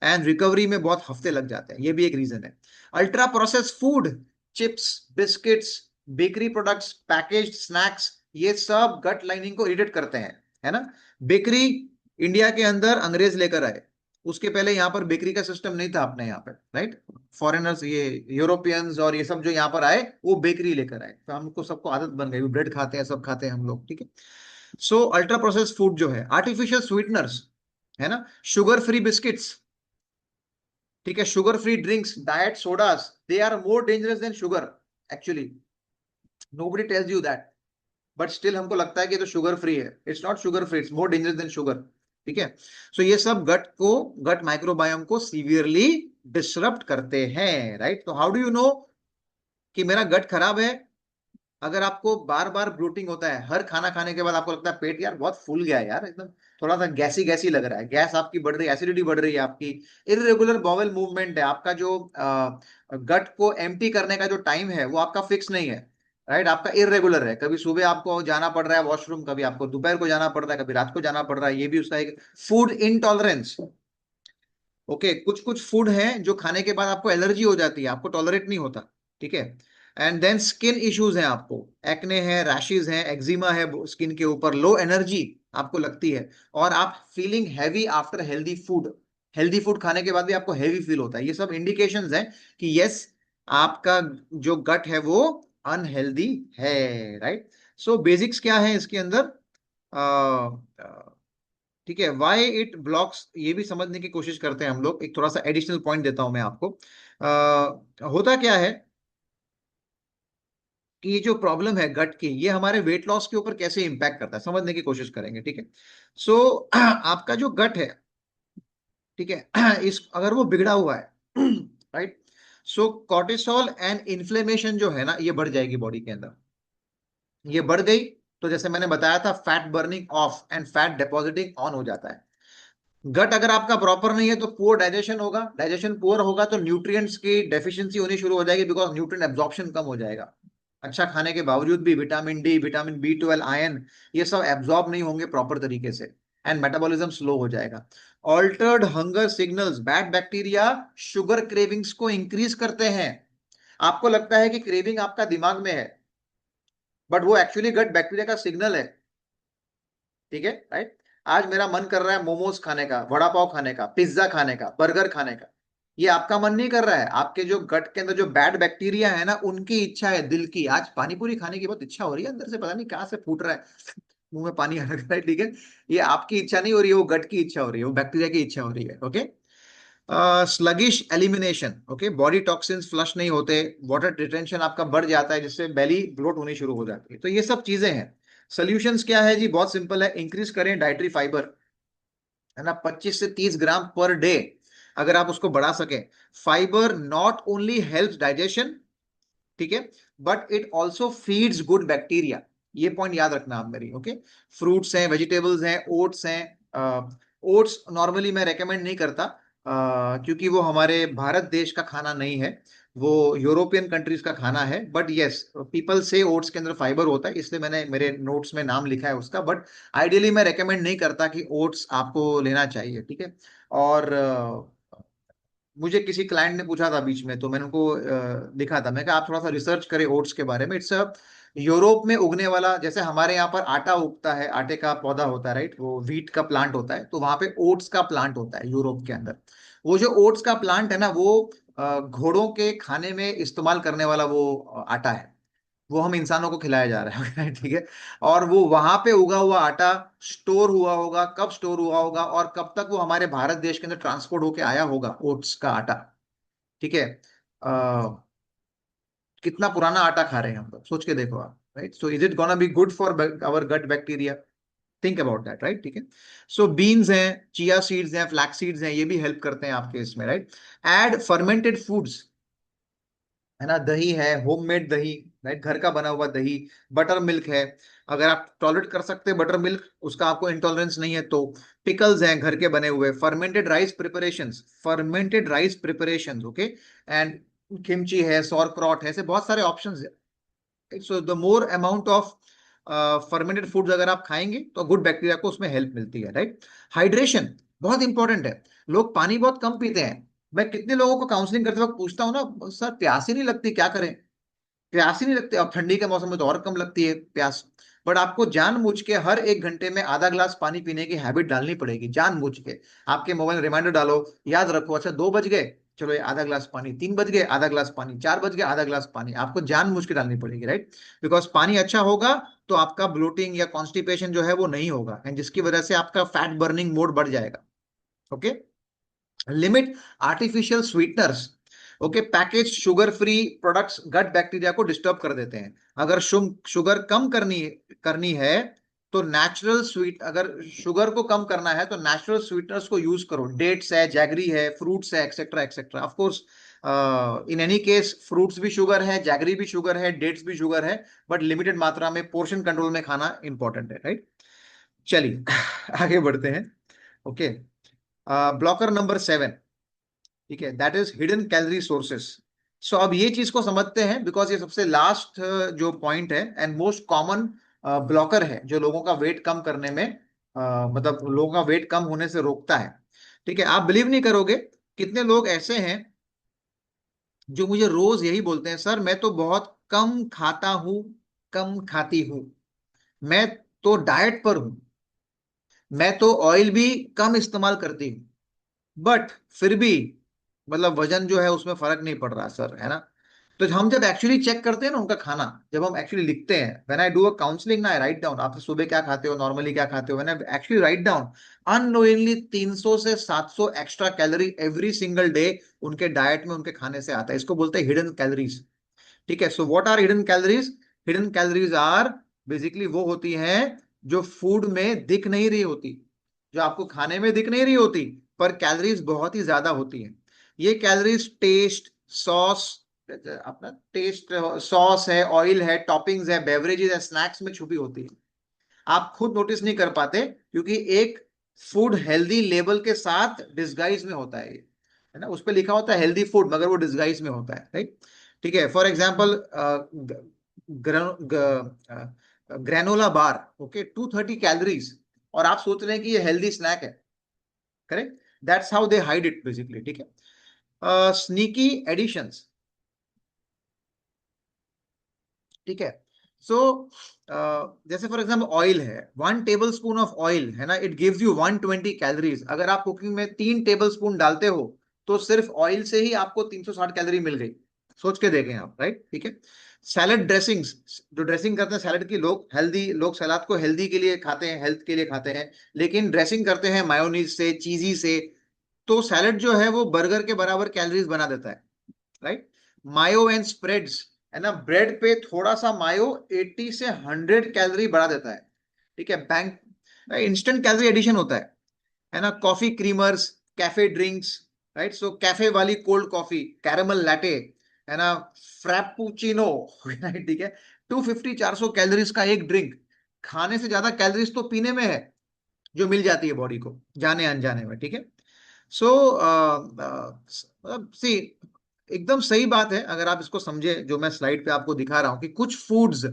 एंड रिकवरी में बहुत हफ्ते लग जाते हैं, ये भी एक रीजन है। Ultra process food, chips, biscuits, bakery products, packaged snacks, ये सब गट लाइनिंग को इरिटेट करते हैं, है ना। बेकरी इंडिया के अंदर अंग्रेज लेकर आए, उसके पहले यहाँ पर बेकरी का सिस्टम नहीं था अपने यहाँ पे, राइट। फॉरेनर्स, ये यूरोपियंस और ये सब जो यहाँ पर आए वो बेकरी लेकर आए, तो हमको सबको आदत बन गई, ब्रेड खाते हैं, सब खाते हैं हम लोग, ठीक है। सो अल्ट्रा प्रोसेस फूड जो है, आर्टिफिशियल स्वीटनर्स, है ना, शुगर फ्री बिस्किट्स, ठीक है, sugar free drinks, diet sodas, they are more dangerous than sugar, actually nobody tells you that, but still हमको लगता है कि ये तो शुगर फ्री है, it's not sugar free, it's more dangerous than sugar, ठीक है। सो ये सब गट को, गट माइक्रोबायोम को सीवियरली डिसरप्ट करते हैं, राइट। तो हाउ डू यू नो कि मेरा गट खराब है? अगर आपको बार बार ब्लोटिंग होता है, हर खाना खाने के बाद आपको लगता है पेट यार बहुत फूल गया है यार, एकदम थोड़ा सा गैसी गैसी लग रहा है, गैस आपकी बढ़ रही है, एसिडिटी बढ़ रही है आपकी, इरेगुलर बॉवेल मूवमेंट है, आपका जो गट को एम्प्टी करने का जो टाइम है वो आपका फिक्स नहीं है, राइट, आपका इरेगुलर है, कभी सुबह आपको जाना पड़ रहा है वॉशरूम, कभी आपको दोपहर को जाना पड़ रहा है, कभी रात को जाना पड़ रहा है, ये भी उसका एक फूड इनटॉलरेंस, ओके। कुछ कुछ फूड है जो खाने के बाद आपको एलर्जी हो जाती है, आपको टॉलरेट नहीं होता, ठीक है। एंड देन स्किन इश्यूज हैं आपको, एक्ने है, रैशेज हैं, एक्जिमा है स्किन के ऊपर, लो एनर्जी आपको लगती है, और आप feeling heavy after healthy food, healthy food खाने के बाद भी आपको हैवी फील होता है, ये सब इंडिकेशंस हैं कि यस, आपका जो गट है वो अनहेल्दी है, राइट। सो बेसिक्स क्या है इसके अंदर, ठीक है, वाई इट ब्लॉक्स, ये भी समझने की कोशिश करते हैं हम लोग। एक थोड़ा सा एडिशनल पॉइंट देता हूं मैं आपको, होता क्या है, कि ये जो प्रॉब्लम है गट की, ये हमारे वेट लॉस के ऊपर कैसे इंपैक्ट करता है, समझने की कोशिश करेंगे, ठीक है। सो आपका जो गट है, ठीक है, इस अगर वो बिगड़ा हुआ है, right, so cortisol and inflammation जो है ना, ये बढ़ जाएगी बॉडी के अंदर। ये बढ़ गई तो जैसे मैंने बताया था, fat burning of and fat depositing on हो जाता है। गट अगर आपका प्रॉपर नहीं है तो पुअर डाइजेशन होगा, डाइजेशन पुअर होगा तो न्यूट्रिएंट्स की डेफिशिएंसी होनी शुरू हो जाएगी, बिकॉज न्यूट्रिएंट एब्जॉर्प्शन कम हो जाएगा। अच्छा खाने के बावजूद भी vitamin D, vitamin B12, iron, ये सब एब्जॉर्ब नहीं होंगे प्रॉपर तरीके से, एंड मेटाबॉलिज्म स्लो हो जाएगा। Altered hunger signals, bad bacteria sugar cravings को इंक्रीज करते हैं। आपको लगता है कि क्रेविंग आपका दिमाग में है, बट वो एक्चुअली गट बैक्टीरिया का सिग्नल है, ठीक है, राइट। आज मेरा मन कर रहा है मोमोज खाने का, वड़ा पाव खाने का, पिज्जा खाने का, बर्गर खाने का, ये आपका मन नहीं कर रहा है, आपके जो गट के अंदर जो बैड बैक्टीरिया है ना, उनकी इच्छा है, दिल की। आज पानी पूरी खाने की बहुत इच्छा हो रही है, अंदर से पता नहीं कहाँ से फूट रहा है, मुंह में पानी आ रहा है, ठीक है। ये आपकी इच्छा नहीं हो रही है, वो गट की इच्छा हो रही है, वो बैक्टीरिया की इच्छा हो रही है, okay. Sluggish elimination, okay, body toxins flush नहीं होते, वाटर रिटेंशन आपका बढ़ जाता है, जिससे बेली ब्लोट होनी शुरू हो जाती है। तो ये सब चीजें हैं। सोल्यूशंस क्या है जी, बहुत सिंपल है, इंक्रीज करें डाइटरी फाइबर, है ना, 25 से 30 ग्राम पर डे, अगर आप उसको बढ़ा सके। Fibre not only help digestion, ठीक है, but it also feeds good bacteria. ये पॉइंट याद रखना आप मेरी, ओके। फ्रूट्स हैं, वेजिटेबल्स हैं, ओट्स हैं। ओट्स नॉर्मली मैं रेकमेंड नहीं करता, क्योंकि वो हमारे भारत देश का खाना नहीं है, वो यूरोपियन कंट्रीज का खाना है। बट यस, पीपल से ओट्स के अंदर फाइबर होता है, इसलिए मैंने मेरे नोट्स में नाम लिखा है उसका। बट आइडियली मैं रेकमेंड नहीं करता कि ओट्स आपको लेना चाहिए, ठीक है। और मुझे किसी क्लाइंट ने पूछा था बीच में, तो मैंने उनको लिखा था, मैं कहा आप थोड़ा सा रिसर्च करें ओट्स के बारे में। इट्स यूरोप में उगने वाला, जैसे हमारे यहाँ पर आटा उगता है, आटे का पौधा होता है, राइट, वो व्हीट का प्लांट होता है, तो वहां पे ओट्स का प्लांट होता है यूरोप के अंदर। वो जो ओट्स का प्लांट है ना, वो घोड़ों के खाने में इस्तेमाल करने वाला वो आटा है, वो हम इंसानों को खिलाया जा रहा है, ठीक है। और वो वहां पे उगा हुआ आटा स्टोर हुआ होगा, कब स्टोर हुआ होगा और कब तक वो हमारे भारत देश के अंदर ट्रांसपोर्ट होके आया होगा, ओट्स का आटा, ठीक है। अ, कितना पुराना आटा खा रहे हैं हम लोग, सोच के देखो आप, right. So is it gonna be good for our gut bacteria? Think about that, right, ठीक है। सो बीन्स हैं, चिया सीड्स हैं, फ्लैक्स सीड्स हैं, ये भी हेल्प करते हैं आपके इसमें, राइट। एड फर्मेंटेड फूड्स, है ना, दही है, होममेड दही, राइट, घर का बना हुआ दही। बटर मिल्क है, अगर आप टॉलरेट कर सकते हैं बटर मिल्क, उसका आपको इंटॉलरेंस नहीं है तो। पिकल्स हैं घर के बने हुए, fermented rice preparations, fermented rice preparations, okay. And kimchi है, सौरक्रॉट है, ऐसे बहुत सारे ऑप्शंस है। So the more amount of fermented foods अगर आप खाएंगे तो गुड बैक्टीरिया को उसमें हेल्प मिलती है, राइट। हाइड्रेशन बहुत इंपॉर्टेंट है, लोग पानी बहुत कम पीते हैं। मैं कितने लोगों को काउंसलिंग करते वक्त पूछता हूँ ना, सर प्यास ही नहीं लगती, क्या करें? प्यास ही नहीं लगती, अब ठंडी के मौसम में तो और कम लगती है प्यास। बट आपको जानबूझ के हर 1 घंटे में आधा ग्लास पानी पीने की हैबिट डालनी पड़ेगी, जानबूझ के। आपके मोबाइल रिमाइंडर डालो, याद रखो, अच्छा 2 बज गए, चलो ये आधा ग्लास पानी, 3 बज गए आधा ग्लास पानी, 4 बज गए आधा ग्लास पानी, आपको जानबूझ के डालनी पड़ेगी, राइट। बिकॉज पानी अच्छा होगा तो आपका ब्लोटिंग या कॉन्स्टिपेशन जो है वो नहीं होगा, एंड जिसकी वजह से आपका फैट बर्निंग मोड बढ़ जाएगा, okay. Limit artificial sweeteners, okay, package sugar free products gut bacteria को डिस्टर्ब कर देते हैं। अगर शुगर कम करनी है तो नेचुरल स्वीट, अगर शुगर को कम करना है तो नेचुरल स्वीटनर्स को यूज करो, डेट्स है, जैगरी है, फ्रूट्स है, etcetera etcetera. Of course in any case fruits भी शुगर है, जैगरी भी शुगर है, डेट्स भी शुगर है, बट लिमिटेड मात्रा में, पोर्शन कंट्रोल में खाना इंपॉर्टेंट है, राइट। चलिए आगे बढ़ते हैं, ओके। ब्लॉकर नंबर 7, ठीक है, that is hidden calorie sources. So अब ये चीज को समझते हैं, बिकॉज ये सबसे लास्ट जो पॉइंट है एंड मोस्ट कॉमन ब्लॉकर है, जो लोगों का वेट कम करने में, मतलब लोगों का वेट कम होने से रोकता है, ठीक है। आप बिलीव नहीं करोगे कितने लोग ऐसे हैं जो मुझे रोज यही बोलते हैं, सर मैं तो बहुत कम खाता हूं, कम खाती हूं, मैं तो डाइट पर हूं, मैं तो ऑयल भी कम इस्तेमाल करती हूँ, बट फिर भी मतलब वजन जो है उसमें फर्क नहीं पड़ रहा सर, है ना। तो हम जब एक्चुअली चेक करते हैं ना उनका खाना, जब हम एक्चुअली लिखते हैं, when I do a counselling ना, आई राइट डाउन आप सुबह क्या खाते हो, नॉर्मली क्या खाते हो, when I actually write down, unknowingly 300 से 700 extra calorie every single day उनके डाइट में, उनके खाने से आता है। इसको बोलते हैं हिडन कैलोरीज, ठीक है। So what are hidden calories? Hidden calories are basically वो होती हैं जो फूड में दिख नहीं रही होती, जो आपको खाने में दिख नहीं रही होती, पर कैलोरीज बहुत ही ज्यादा होती हैं। ये कैलोरीज टेस्ट, सॉस, अपना टेस्ट सॉस है, ऑयल है, टॉपिंग्स है, बेवरेजेस है, स्नैक्स में छुपी होती है। आप खुद नोटिस नहीं कर पाते क्योंकि एक फूड हेल्दी लेबल के साथ डिस्गाइज में होता है ये, है ना, उस पर लिखा होता है हेल्दी फूड मगर वो डिस्गाइज में होता है, राइट। ठीक है, for example granola bar, okay, 230 calories, और आप सोच रहे हैं कि ये हेल्दी स्नैक है, correct. That's how they hide it basically, ठीक है। स्नीकी एडिशंस, ठीक है। सो जैसे फॉर एग्जाम्पल ऑयल है, 1 टेबल स्पून ऑफ ऑयल है ना, इट गिव्स यू 120 कैलोरीज। अगर आप कुकिंग में 3 टेबल स्पून डालते हो तो सिर्फ ऑयल से ही आपको 360 कैलोरी मिल गई। सोच के देखें आप, राइट, ठीक है। सैलड ड्रेसिंग्स, जो ड्रेसिंग करते हैं सैलड की, लोग हेल्दी, लोग सलाद को हेल्दी के लिए खाते हैं, हेल्थ के लिए खाते हैं, लेकिन ड्रेसिंग करते हैं मायोनीज से, चीजी से, तो सैलड जो है वो बर्गर के बराबर कैलोरीज बना देता है, राइट। मायो एंड स्प्रेड्स, है ना, ब्रेड पे थोड़ा सा मायो 80 से 100 कैलोरी बढ़ा देता है, ठीक है। बैंक इंस्टेंट कैलोरी एडिशन होता है ना। Coffee creamers, cafe drinks, right, so cafe वाली कोल्ड कॉफी, कैरेमल लैटे, है ना, फ्रैपूचिनो, राइट, ठीक है। 250-400 कैलोरीज का एक ड्रिंक, खाने से ज्यादा कैलोरीज तो पीने में है जो मिल जाती है बॉडी को जाने अनजाने में, ठीक है। सो सी, एकदम सही बात है अगर आप इसको समझे, जो मैं स्लाइड पे आपको दिखा रहा हूं कि कुछ फूड्स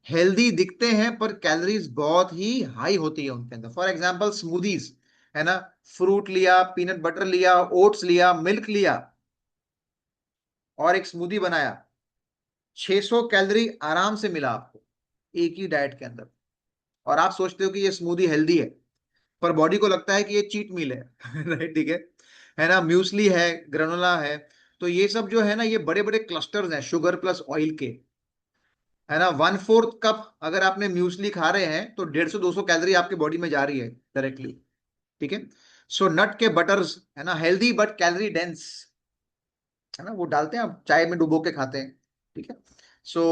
हेल्दी दिखते हैं पर कैलोरीज बहुत ही हाई होती है उनके अंदर। फॉर एग्जांपल स्मूदीज, है ना, फ्रूट लिया, पीनट बटर लिया, ओट्स लिया, मिल्क लिया और एक स्मूदी बनाया, 600 कैलोरी आराम से मिला आपको एक ही डाइट के अंदर। और आप सोचते हो कि ये स्मूदी हेल्दी है, पर बॉडी को लगता है कि ये चीट मील है, राइट, ठीक है ना। म्यूसली है, ग्रेनोला है, तो ये सब जो है ना, ये बड़े बड़े क्लस्टर्स हैं शुगर प्लस ऑयल के, है ना। 1/4 कप अगर आपने म्यूसली खा रहे हैं तो 150-200 कैलोरी आपकी बॉडी में जा रही है डायरेक्टली, ठीक है। सो नट के बटर्स, है ना, हेल्दी बट कैलोरी डेंस, है ना, वो डालते हैं, आप चाय में डुबो के खाते हैं, ठीक है। So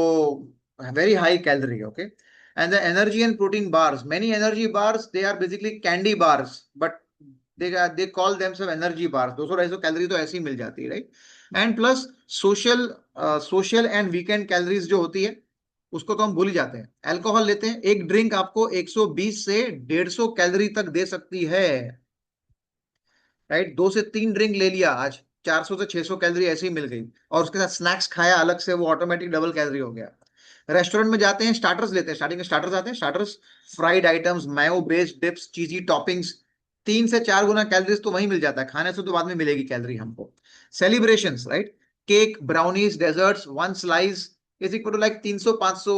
very high calorie, okay. And the energy and protein bars, many energy bars, they are basically candy bars, but they call themselves energy bars. 200-250 calorie तो ऐसे ही मिल जाती है, right. And plus social, social and weekend calories जो होती है उसको तो हम भूल ही जाते हैं। अल्कोहल लेते हैं, एक ड्रिंक आपको 120 से 150 कैलोरी तक दे सकती है, राइट। 2 से 3 ड्रिंक ले लिया आज, 400 से 600 कैलोरी ऐसे ही मिल गई, और उसके साथ स्नैक्स खाया अलग से, वो ऑटोमेटिक डबल कैलोरी हो गया। रेस्टोरेंट में जाते हैं, स्टार्टर्स लेते हैं, स्टार्टिंग में स्टार्टर्स आते हैं, स्टार्टर्स, फ्राइड आइटम्स, मायो बेस्ड डिप्स, चीजी टॉपिंग्स, 3 से 4 गुना कैलोरीज तो वहीं मिल जाता है, खाने से तो बाद में मिलेगी कैलोरी हमको। Celebrations, right, cake, brownies, desserts, 1 slice is equal to like 300-500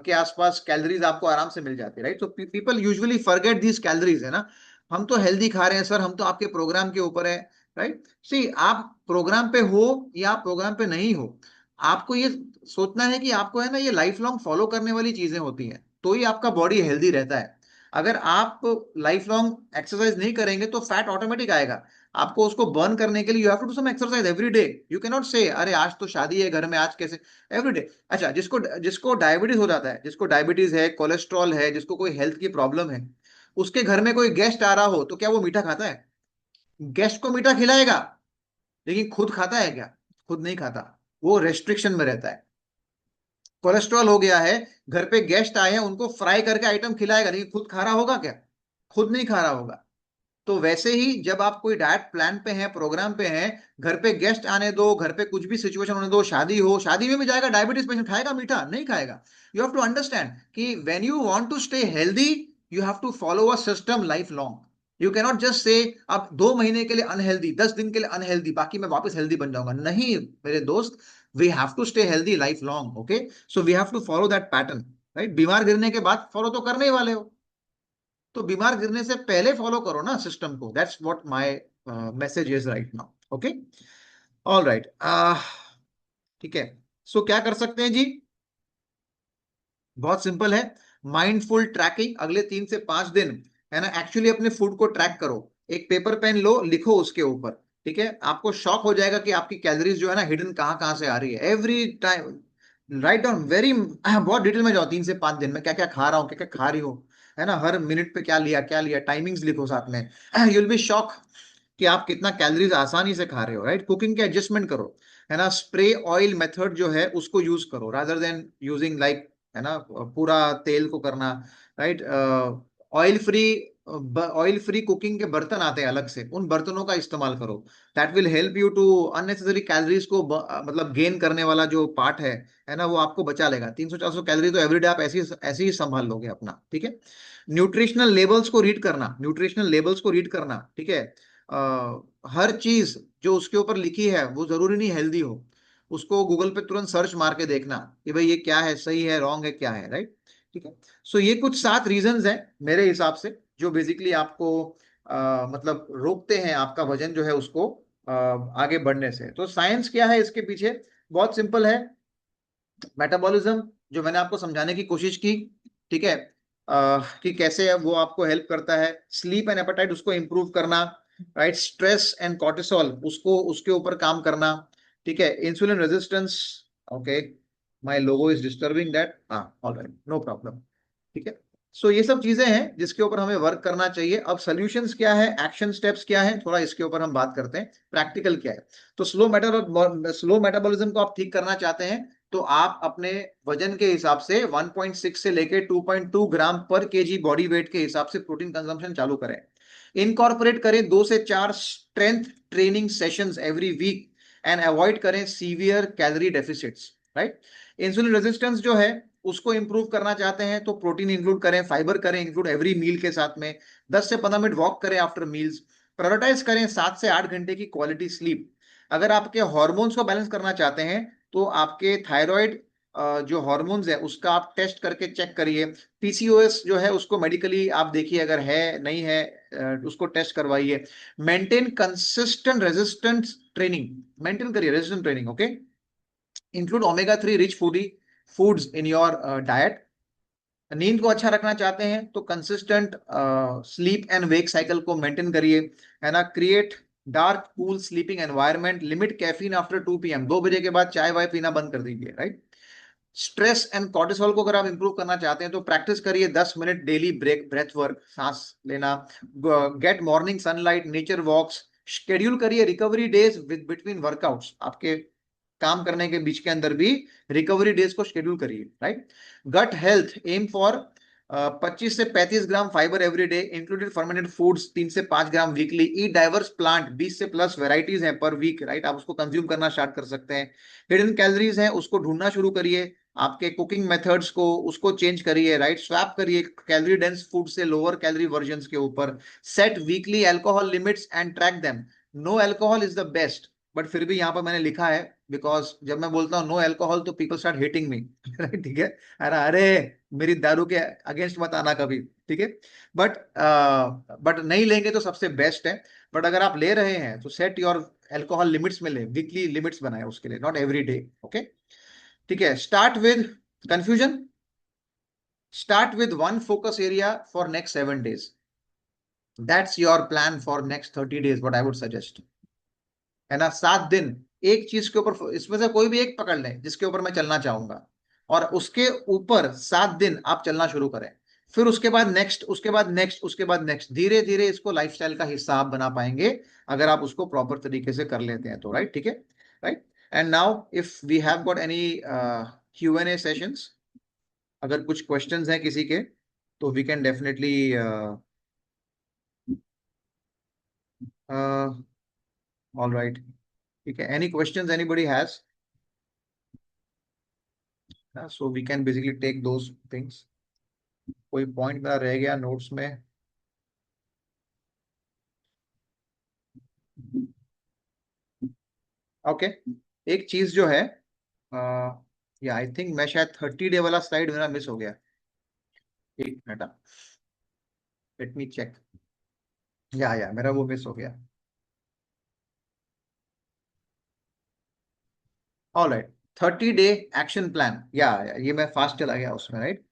के आसपास कैलोरीज आपको आराम से मिल जाती है, राइट। तो people usually forget these calories, है ना। हम तो हेल्दी खा रहे हैं सर, हम तो आपके प्रोग्राम के ऊपर है, राइट। सी, आप प्रोग्राम पे हो या आप प्रोग्राम पे नहीं हो, आपको ये सोचना है कि आपको, है ना, ये लाइफ लॉन्ग फॉलो करने वाली चीजें होती हैं, तो ही आपका बॉडी हेल्दी रहता है। अगर आप लाइफ लॉन्ग एक्सरसाइज नहीं करेंगे तो फैट ऑटोमेटिक आएगा। आपको उसको बर्न करने के लिए you have to do some exercise every day. You can not say अरे आज तो शादी है घर में, आज कैसे, एवरी डे। अच्छा, जिसको जिसको डायबिटीज हो जाता है, जिसको डायबिटीज है, कोलेस्ट्रॉल है, जिसको कोई हेल्थ की प्रॉब्लम है, उसके घर में कोई गेस्ट आ रहा हो तो क्या वो मीठा खाता है? गेस्ट को मीठा खिलाएगा, लेकिन खुद खाता है क्या? खुद नहीं खाता, वो रेस्ट्रिक्शन में रहता है। कोलेस्ट्रॉल हो गया है, घर पे गेस्ट आए हैं, उनको फ्राई करके आइटम खिलाएगा, लेकिन खुद खा रहा होगा क्या? खुद नहीं खा रहा होगा। तो वैसे ही जब आप कोई डाइट प्लान पे हैं, प्रोग्राम पे हैं, घर पे गेस्ट आने दो, घर पे कुछ भी सिचुएशन होने दो, शादी हो, शादी में भी जाएगा डायबिटीज पेशेंट, खाएगा मीठा? नहीं खाएगा। यू हैव टू अंडरस्टैंड कि when you want to stay healthy, you have to follow a system life long. You cannot just say अब 2 महीने के लिए अनहेल्दी, 10 दिन के लिए अनहेल्दी, बाकी मैं वापस हेल्दी बन जाऊंगा, नहीं मेरे दोस्त। We have to stay healthy life long, okay. So we have to follow that pattern, right. बीमार गिरने के बाद फॉलो तो करने ही वाले हो, तो बीमार गिरने से पहले फॉलो करो ना सिस्टम को। That's what my message is right now, okay. All right, ठीक है। सो क्या कर सकते हैं जी? बहुत सिंपल है। माइंडफुल ट्रैकिंग, अगले 3 से 5 दिन, है ना, एक्चुअली अपने फूड को ट्रैक करो। एक पेपर पेन लो, लिखो उसके ऊपर, ठीक है। आपको शॉक हो जाएगा कि आपकी कैलोरीज जो है ना हिडन कहाँ कहाँ से आ रही है every time. Write down very, बहुत डिटेल में जाओ, 3 से 5 दिन में क्या क्या खा रहा हूँ, क्या क्या खा रही हूँ, है ना, हर मिनट पे क्या लिया, टाइमिंग्स लिखो साथ में। यू विल बी शॉक कि आप कितना कैलोरीज आसानी से खा रहे हो, राइट। कुकिंग के एडजस्टमेंट करो, है ना, स्प्रे ऑयल मेथड जो है उसको यूज करो रादर देन यूजिंग लाइक, है ना, पूरा तेल को करना, राइट। ऑयल फ्री कुकिंग के बर्तन आते हैं अलग से, उन बर्तनों का इस्तेमाल करो। That will help you to unnecessary calories को मतलब गेन करने वाला जो पार्ट है ना, वो आपको बचा लेगा। 300-400 कैलोरी तो एवरीडे आप ऐसे ऐसे ही संभाल लोगे अपना, ठीक है। न्यूट्रिशनल लेबल्स को रीड करना, ठीक है। हर चीज जो उसके ऊपर लिखी है वो जरूरी नहीं हेल्दी हो, उसको गूगल पे तुरंत सर्च मार के देखना कि भाई ये क्या है, सही है, रॉन्ग है, क्या है, राइट। ठीक है। सो ये कुछ 7 रीजंस हैं मेरे हिसाब से जो बेसिकली आपको मतलब रोकते हैं आपका वजन जो है उसको आगे बढ़ने से। तो साइंस क्या है इसके पीछे, बहुत सिंपल है। मेटाबॉलिज्म जो मैंने आपको समझाने की कोशिश की, ठीक है, कि कैसे वो आपको हेल्प करता है। स्लीप एंड एपेटाइट उसको इंप्रूव करना, राइट। स्ट्रेस एंड कॉर्टिसोल उसको उसके ऊपर काम करना, ठीक है। Insulin resistance, okay, my logo is disturbing that, हाँ ऑलराइट, नो प्रॉब्लम, ठीक है। सो ये सब चीजें हैं जिसके ऊपर हमें वर्क करना चाहिए। अब सॉल्यूशंस क्या है, एक्शन स्टेप्स क्या है, थोड़ा इसके ऊपर हम बात करते हैं, प्रैक्टिकल क्या है। तो स्लो मेटाबॉलिज्म को आप ठीक करना चाहते हैं तो आप अपने वजन के हिसाब से 1.6 से लेके 2.2 ग्राम पर केजी बॉडी वेट के हिसाब से प्रोटीन कंजम्पशन चालू करें। इनकॉर्पोरेट करें 2 से 4 strength training sessions every week and avoid करें severe calorie deficits, right. Insulin resistance जो है उसको इंप्रूव करना चाहते हैं तो प्रोटीन इंक्लूड करें, फाइबर करें इंक्लूड एवरी मील के साथ में, 10 से 15 मिनट वॉक करें आफ्टर मील्स, प्रायोरिटाइज करें 7 से 8 घंटे की क्वालिटी स्लीप। अगर आपके हॉर्मोन्स को बैलेंस करना चाहते हैं तो आपके थायराइड जो हॉर्मोन्स है उसका आप टेस्ट करके चेक करिए। पीसीओएस जो है उसको मेडिकली आप देखिए, अगर है नहीं है उसको टेस्ट करवाइए। Maintain consistent resistance training, maintain करिए resistant training, okay. Include omega 3 rich foods in your diet. नींद को अच्छा रखना चाहते हैं तो consistent sleep and wake cycle को मेंटेन करिए, है ना। Create dark cool sleeping environment, limit caffeine after 2 PM, 2 बजे के बाद चाय वाय पीना बंद कर दीजिए, राइट। स्ट्रेस एंड कॉर्टिसोल को अगर आप इंप्रूव करना चाहते हैं तो प्रैक्टिस करिए 10 मिनट डेली ब्रेथ वर्क, सांस लेना। Get morning sunlight, nature walks, schedule करिए recovery days with between workouts, आपके काम करने के बीच के अंदर भी रिकवरी डेज को शेड्यूल करिए, right. Gut health, aim for 25 से 35 gram fibre every day, included fermented foods 3 से 5 gram weekly. Eat diverse plant, 20 से प्लस वेराइटीज हैं पर वीक, राइट, आप उसको कंज्यूम करना स्टार्ट कर सकते हैं। हिडन कैलोरीज हैं उसको ढूंढना शुरू करिए, आपके कुकिंग मेथड्स को उसको चेंज करिए, राइट। स्वैप करिए कैलोरी डेंस फूड से लोअर कैलोरी वर्जन के ऊपर। Set weekly alcohol limits and track them. No alcohol is the best, but फिर भी यहाँ पर मैंने लिखा है बिकॉज जब मैं बोलता हूँ नो अल्कोहल तो पीपल स्टार्ट हेटिंग मी, राइट, ठीक है। अरे अरे मेरी दारू के अगेंस्ट मत आना कभी, ठीक है। बट बट नहीं लेंगे तो सबसे बेस्ट है। बट अगर आप ले रहे हैं तो सेट योर अल्कोहल लिमिट्स में ले, वीकली लिमिट्स बनाए उसके लिए, नॉट एवरी डे, ओके। ठीक है। Confusion start with one focus area for next 7 days, that's your plan for next 30 days, what I would suggest, है ना। 7 दिन एक चीज के ऊपर, इसमें से कोई भी एक पकड़ लें जिसके ऊपर मैं चलना चाहूंगा, और उसके ऊपर 7 दिन आप चलना शुरू करें। फिर उसके बाद नेक्स्ट, उसके बाद नेक्स्ट, उसके बाद नेक्स्ट, धीरे धीरे इसको लाइफस्टाइल का हिस्सा आप बना पाएंगे अगर आप उसको प्रॉपर तरीके से कर लेते हैं तो, राइट, ठीक है, right. And now if we have got any Q&A sessions, अगर कुछ क्वेश्चंस हैं किसी के तो we can definitely all right, ठीक है। Any questions anybody has, so we can basically take those things. कोई पॉइंट मेरा रह गया नोट्स में? ओके। एक चीज जो है, या आई थिंक मैं शायद 30 डे वाला स्लाइड मेरा मिस हो गया, एक मिनट, लेट मी चेक। या मेरा वो मिस हो गया। All right, 30 day action plan, या ये मैं फास्ट चला गया उसमें, राइट।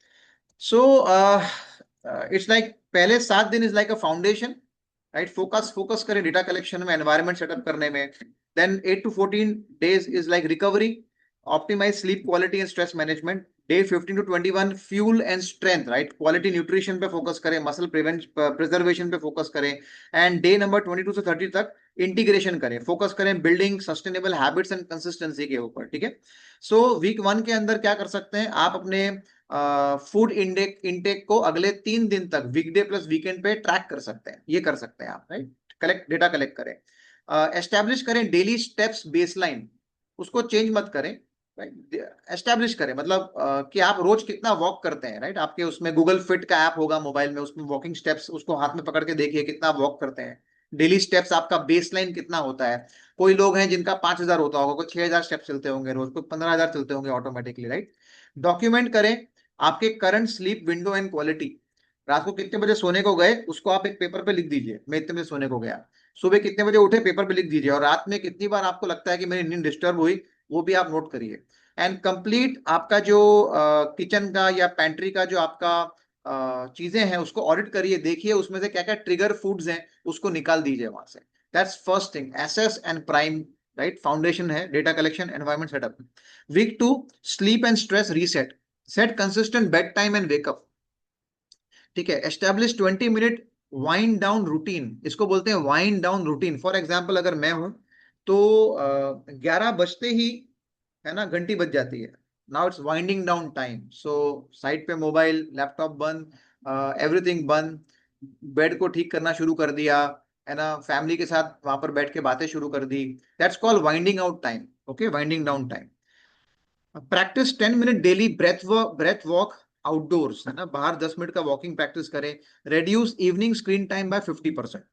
सो इट्स लाइक पहले 7 दिन is like a foundation, right. Focus करें डेटा कलेक्शन में, एनवायरनमेंट सेटअप करने में। Then 8 to 14 days is like recovery, optimize sleep quality and stress management. Day 15 to 21 fuel and strength, right? Quality nutrition पे focus करें, muscle preservation पे focus करें. And day number 22 से 30 तक integration करें, फोकस करें building sustainable habits and consistency के ऊपर. ठीक है. सो वीक 1 के अंदर क्या कर सकते हैं आप, अपने फूड इंटेक को अगले 3 दिन तक वीकडे प्लस वीकेंड पे ट्रैक कर सकते हैं. ये कर सकते हैं आप, राइट? डेटा कलेक्ट करें. एस्टैब्लिश करें डेली स्टेप्स बेसलाइन, उसको चेंज मत करें. एस्टैब्लिश करें मतलब कि आप रोज कितना वॉक करते हैं, राइट? आपके उसमें गूगल फिट का ऐप होगा मोबाइल में, उसमें वॉकिंग स्टेप्स उसको हाथ में पकड़ के देखिए कितना वॉक करते हैं. डेली स्टेप्स आपका बेसलाइन कितना होता है. कोई लोग हैं जिनका 5,000 होता होगा, कोई 6,000 स्टेप्स चलते होंगे रोज, कोई 15,000 चलते होंगे ऑटोमेटिकली, राइट? डॉक्यूमेंट करें आपके current sleep window and quality. रात को कितने बजे सोने को गए उसको आप एक पेपर पे लिख दीजिए, मैं इतने बजे सोने को गया. सुबह कितने बजे उठे पेपर पे लिख दीजिए. और रात में कितनी बार आपको लगता है कि मेरी नींद डिस्टर्ब हुई, वो भी आप नोट करिए. एंड कंप्लीट आपका जो किचन का या पेंट्री का जो आपका चीजें हैं उसको ऑडिट करिए, देखिए उसमें से क्या क्या ट्रिगर फूड्स हैं उसको निकाल दीजिए वहां से. That's first thing. Assess and prime, right? Foundation है data collection, environment setup. Week 2 sleep and stress reset. Set consistent bed time and wake up. ठीक है. Establish 20 minute wind down routine, इसको बोलते हैं wind down routine. For example अगर मैं हूं तो 11 बजते ही, है ना, घंटी बज जाती है. Now it's winding down time. So side पे मोबाइल, लैपटॉप बंद, एवरीथिंग बंद, बेड को ठीक करना शुरू कर दिया, है ना, फैमिली के साथ वहां पर बैठ के बातें शुरू कर दी. That's called winding out time. Okay, winding down time. Practice 10 minute daily breath walk outdoors, है ना, बाहर 10 मिनट का वॉकिंग प्रैक्टिस करें. Reduce evening screen time by 50%.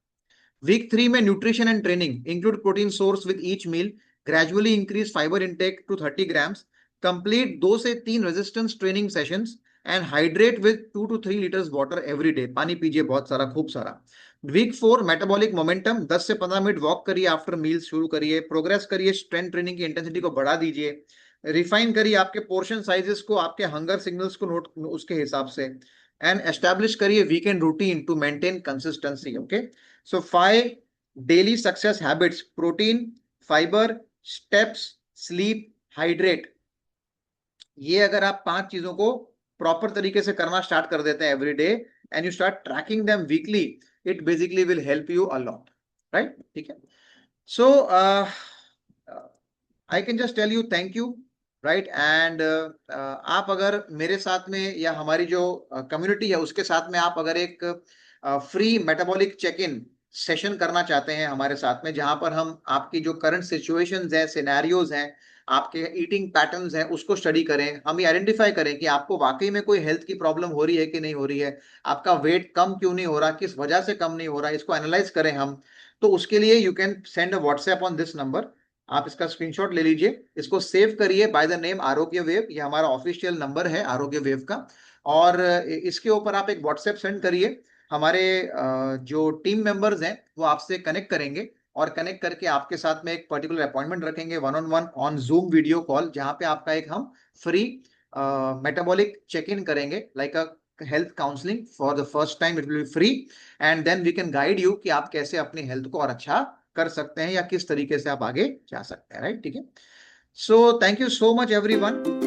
Week 3 में nutrition and training. Include protein source with each meal. Gradually increase fibre intake to 30 grams. Complete 2 से 3 resistance training sessions and hydrate with 2 to 3 litres water every day. पानी पीजिए बहुत सारा, खूब सारा. Week 4 metabolic momentum. 10 से 15 minute walk करिए, after meals शुरू करिए. प्रोग्रेस करिए, स्ट्रेंथ ट्रेनिंग की इंटेंसिटी को बढ़ा दीजिए. रिफाइन करिए आपके पोर्शन साइजेस को, आपके हंगर सिग्नल्स को नोट उसके हिसाब से. एंड एस्टैब्लिश करिए weekend routine to maintain consistency. Okay. So 5 daily success habits: protein, fibre, steps, sleep, hydrate. ये अगर आप 5 चीजों को प्रॉपर तरीके से करना स्टार्ट कर देते हैं every day and you start tracking them weekly, it basically will help you a lot, right? ठीक है. So I can just tell you thank you, right? And आप अगर मेरे साथ में या हमारी जो कम्युनिटी है उसके साथ में आप अगर एक free metabolic check in session करना चाहते हैं हमारे साथ में, जहां पर हम आपकी जो करंट सिचुएशंस हैं, सिनेरियोज हैं, आपके ईटिंग पैटर्न्स हैं, उसको स्टडी करें, हम ये आइडेंटिफाई करें कि आपको वाकई में कोई हेल्थ की प्रॉब्लम हो रही है कि नहीं हो रही है, आपका वेट कम क्यों नहीं हो रहा, किस वजह से कम नहीं हो रहा, इसको एनालाइज करें हम. तो उसके लिए you can send a WhatsApp on this number. आप इसका स्क्रीनशॉट ले लीजिए, इसको सेव करिए बाय द नेम आरोग्य वेव. ये हमारा ऑफिशियल नंबर है आरोग्य वेव का. और इसके ऊपर आप एक व्हाट्सएप सेंड करिए. हमारे जो टीम मेंबर्स हैं वो आपसे कनेक्ट करेंगे और कनेक्ट करके आपके साथ में एक पर्टिकुलर अपॉइंटमेंट रखेंगे, 1-on-1 on zoom video call, जहां पे आपका एक हम फ्री मेटाबॉलिक चेक इन करेंगे, like a health counselling for the first time. It will be free and then we can guide you कि आप कैसे अपनी हेल्थ को और अच्छा कर सकते हैं या किस तरीके से आप आगे जा सकते हैं, राइट? ठीक है. So thank you so much everyone.